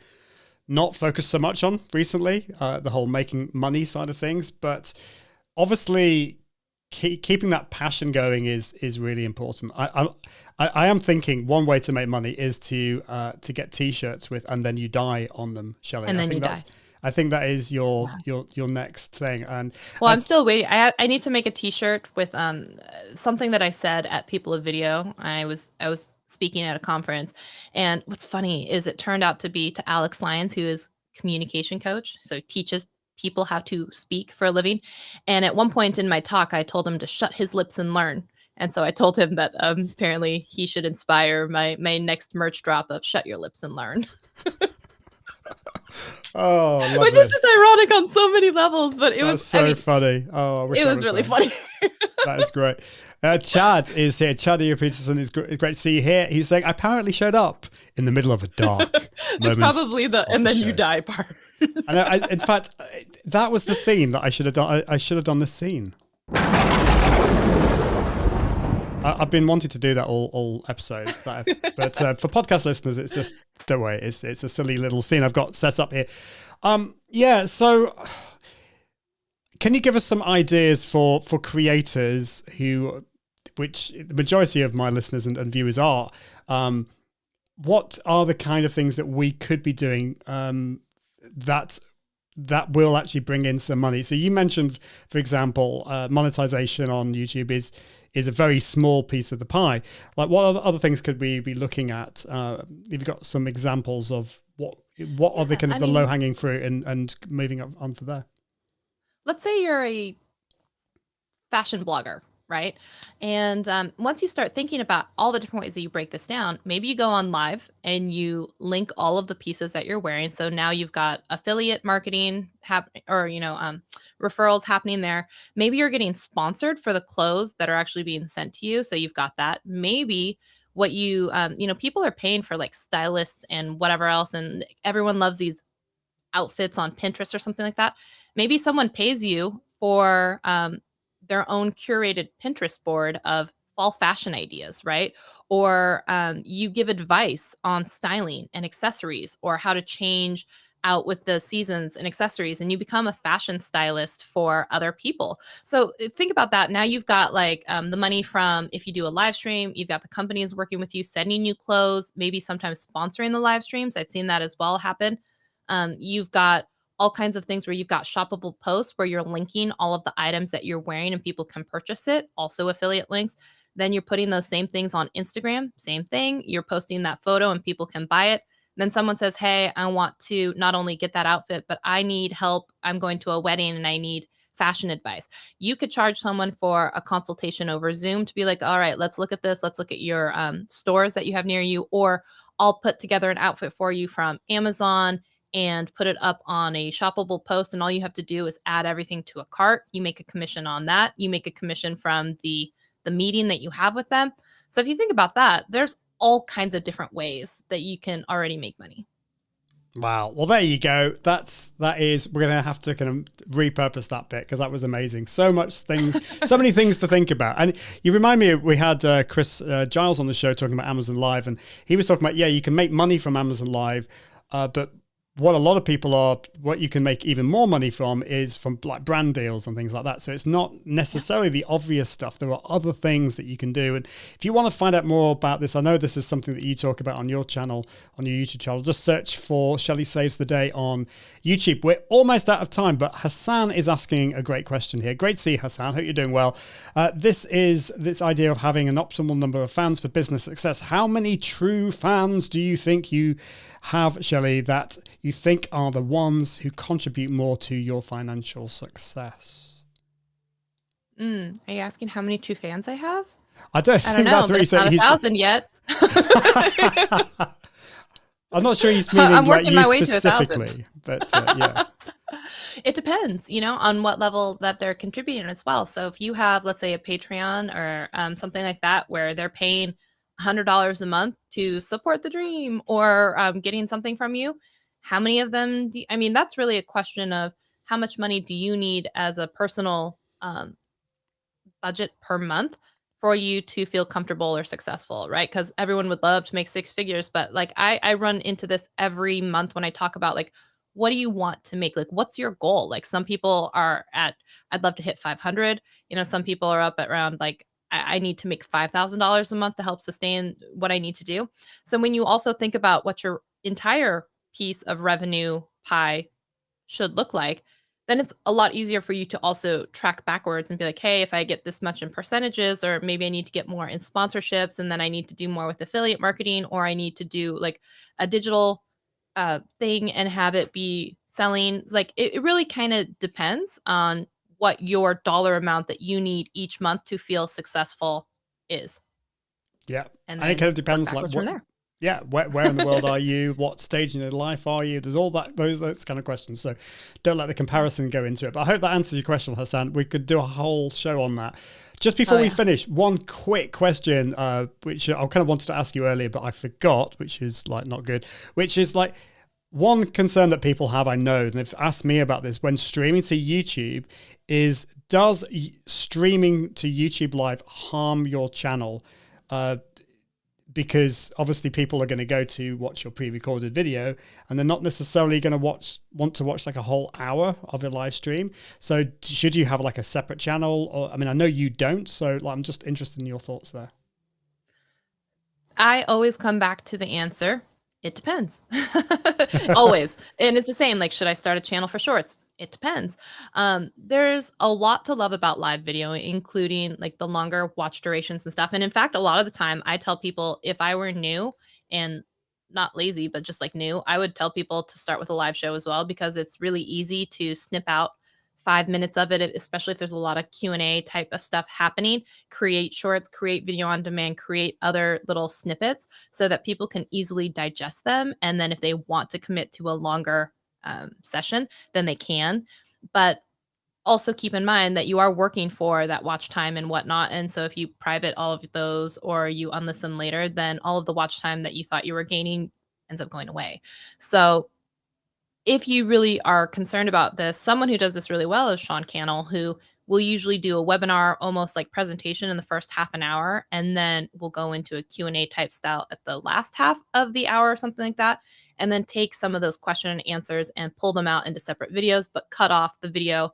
not focused so much on recently, the whole making money side of things. But obviously, keeping that passion going is really important. I am thinking one way to make money is to get T-shirts with "and then you die" on them, Shelley. And then you die. I think that is your next thing. And I'm still waiting. I need to make a T-shirt with something that I said at People of Video. I was speaking at a conference, and what's funny is it turned out to be to Alex Lyons, who is communication coach, so he teaches people how to speak for a living. And at one point in my talk, I told him to shut his lips and learn. And so I told him that apparently he should inspire my next merch drop of "shut your lips and learn." Oh, which is just ironic on so many levels, but it was so funny. Oh, I wish it was really funny. That is great. Chad is here. Chad Peterson, is great to see you here. He's saying, I apparently showed up in the middle of a dark It's probably the "and then you die" part. In fact, that was the scene that I should have done. I should have done this scene. I've been wanting to do that all episode, but for podcast listeners, it's just, don't worry, it's a silly little scene I've got set up here. Yeah, so can you give us some ideas for creators which the majority of my listeners and viewers are? What are the kind of things that we could be doing that will actually bring in some money? So you mentioned, for example, monetization on YouTube is a very small piece of the pie. Like, what other things could we be looking at? Have you got some examples of what are the kind of the low-hanging fruit and moving up onto there? Let's say you're a fashion blogger, right? And once you start thinking about all the different ways that you break this down, maybe you go on live and you link all of the pieces that you're wearing. So now you've got affiliate marketing referrals happening there. Maybe you're getting sponsored for the clothes that are actually being sent to you. So you've got that. Maybe what people are paying for, like, stylists and whatever else, and everyone loves these outfits on Pinterest or something like that. Maybe someone pays you for their own curated Pinterest board of fall fashion ideas, right? Or you give advice on styling and accessories, or how to change out with the seasons and accessories, and you become a fashion stylist for other people. So think about that. Now you've got, like, the money from, if you do a live stream, you've got the companies working with you, sending you clothes, maybe sometimes sponsoring the live streams. I've seen that as well happen. You've got all kinds of things where you've got shoppable posts where you're linking all of the items that you're wearing and people can purchase it, also affiliate links. Then you're putting those same things on Instagram, same thing. You're posting that photo and people can buy it. Then someone says, hey, I want to not only get that outfit, but I need help. I'm going to a wedding and I need fashion advice. You could charge someone for a consultation over Zoom to be like, all right, let's look at this. Let's look at your stores that you have near you, or I'll put together an outfit for you from Amazon and put it up on a shoppable post. And all you have to do is add everything to a cart. You make a commission on that. You make a commission from the meeting that you have with them. So if you think about that, there's all kinds of different ways that you can already make money. Wow. Well, there you go. We're going to have to kind of repurpose that bit, because that was amazing. So many things to think about. And you remind me, we had Chris Giles on the show talking about Amazon Live, and he was talking about, you can make money from Amazon Live, but what a lot of people what you can make even more money from is from, like, brand deals and things like that. So it's not necessarily the obvious stuff. There are other things that you can do. And if you want to find out more about this, I know this is something that you talk about on your channel, on your YouTube channel. Just search for Shelly Saves the Day on YouTube. We're almost out of time, but Hassan is asking a great question here. Great to see you, Hassan. Hope you're doing well. This is this idea of having an optimal number of fans for business success. How many true fans do you think you have, Shelley, that you think are the ones who contribute more to your financial success? Are you asking how many true fans I have? I don't think know, that's what but you it's said. not 1,000 yet. I'm not sure he's meaning I'm like working my you way to 1,000. specifically, but yeah. It depends, on what level that they're contributing as well. So if you have, let's say, a Patreon or something like that, where they're paying $100 a month to support the dream or getting something from you, how many of them that's really a question of how much money do you need as a personal budget per month for you to feel comfortable or successful, right? Because everyone would love to make six figures, but like I run into this every month when I talk about like, what do you want to make? Like, what's your goal? Like some people are at, I'd love to hit 500. Some people are up at around like, I need to make $5,000 a month to help sustain what I need to do. So when you also think about what your entire piece of revenue pie should look like, then it's a lot easier for you to also track backwards and be like, hey, if I get this much in percentages, or maybe I need to get more in sponsorships, and then I need to do more with affiliate marketing, or I need to do like a digital thing and have it be selling. Like it really kind of depends on what your dollar amount that you need each month to feel successful is. Yeah. And it kind of depends like from there. Yeah, where in the world are you? What stage in your life are you? There's all those kind of questions. So don't let the comparison go into it. But I hope that answers your question, Hassan. We could do a whole show on that. Just before we finish, one quick question, which I kind of wanted to ask you earlier, but I forgot, which is like not good, which is like one concern that people have, I know, and they've asked me about this when streaming to YouTube is, does streaming to YouTube Live harm your channel? Because obviously people are going to go to watch your pre-recorded video and they're not necessarily going to want to watch like a whole hour of a live stream. So should you have like a separate channel? Or, I mean, I know you don't, so like, I'm just interested in your thoughts there. I always come back to the answer. It depends. Always. And it's the same. Like, should I start a channel for shorts? It depends. There's a lot to love about live video, including like the longer watch durations and stuff. And in fact, a lot of the time I tell people, if I were new and not lazy, but just like new, I would tell people to start with a live show as well, because it's really easy to snip out 5 minutes of it, especially if there's a lot of Q&A type of stuff happening. Create shorts, create video on demand, create other little snippets so that people can easily digest them. And then if they want to commit to a longer session, then they can. But also keep in mind that you are working for that watch time and whatnot. And so if you private all of those or you unlist them later, then all of the watch time that you thought you were gaining ends up going away. So if you really are concerned about this, someone who does this really well is Sean Cannell, who will usually do a webinar, almost like presentation in the first half an hour, and then we'll go into a Q&A type style at the last half of the hour or something like that, and then take some of those question and answers and pull them out into separate videos, but cut off the video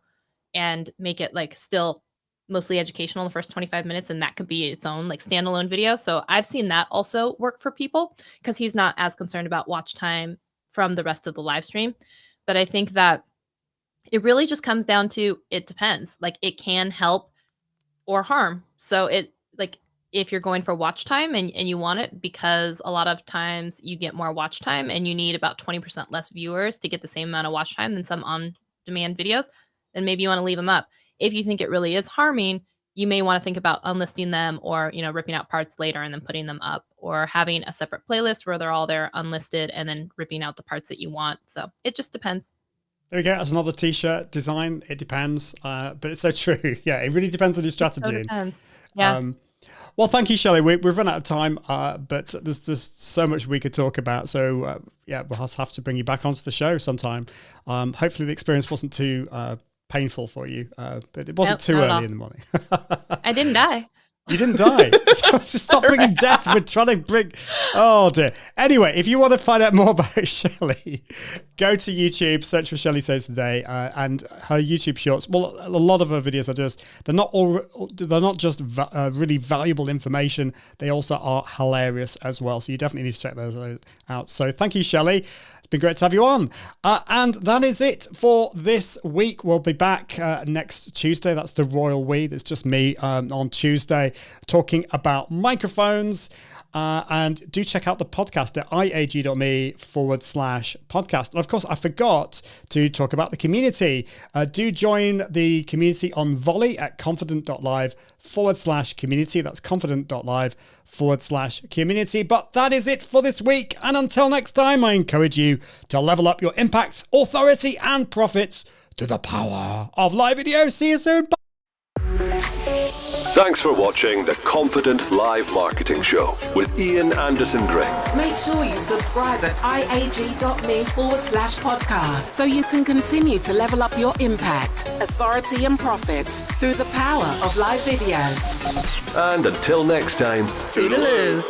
and make it like still mostly educational in the first 25 minutes. And that could be its own like standalone video. So I've seen that also work for people because he's not as concerned about watch time from the rest of the live stream. But I think that it really just comes down to, it depends. Like it can help or harm. So it like if you're going for watch time and you want it, because a lot of times you get more watch time and you need about 20% less viewers to get the same amount of watch time than some on demand videos, then maybe you want to leave them up. If you think it really is harming, you may want to think about unlisting them or, ripping out parts later and then putting them up, or having a separate playlist where they're all there unlisted and then ripping out the parts that you want. So it just depends. There we go. That's another t-shirt design. It depends. But it's so true. Yeah, it really depends on your strategy. It so depends. Yeah. Well, thank you, Shelley. We've run out of time, but there's just so much we could talk about. So yeah, we'll have to bring you back onto the show sometime. Hopefully the experience wasn't too painful for you, but it wasn't too early in the morning. I didn't die. You didn't die. Stop bringing death. We're trying to bring... Oh, dear. Anyway, if you want to find out more about Shelley, go to YouTube, search for Shelly Saves Today, and her YouTube shorts. Well, a lot of her videos are just... They're not just really valuable information. They also are hilarious as well. So you definitely need to check those out. So thank you, Shelley. It's been great to have you on. And that is it for this week. We'll be back next Tuesday. That's the royal we. That's just me on Tuesday talking about microphones. And do check out the podcast at iag.me/podcast. And of course, I forgot to talk about the community. Do join the community on Volley at confident.live/community. That's confident.live/community. But that is it for this week. And until next time, I encourage you to level up your impact, authority, and profits to the power of live video. See you soon. Bye. Thanks for watching the Confident Live Marketing Show with Ian Anderson Gray. Make sure you subscribe at iag.me/podcast so you can continue to level up your impact, authority, and profits through the power of live video. And until next time, Toodaloo.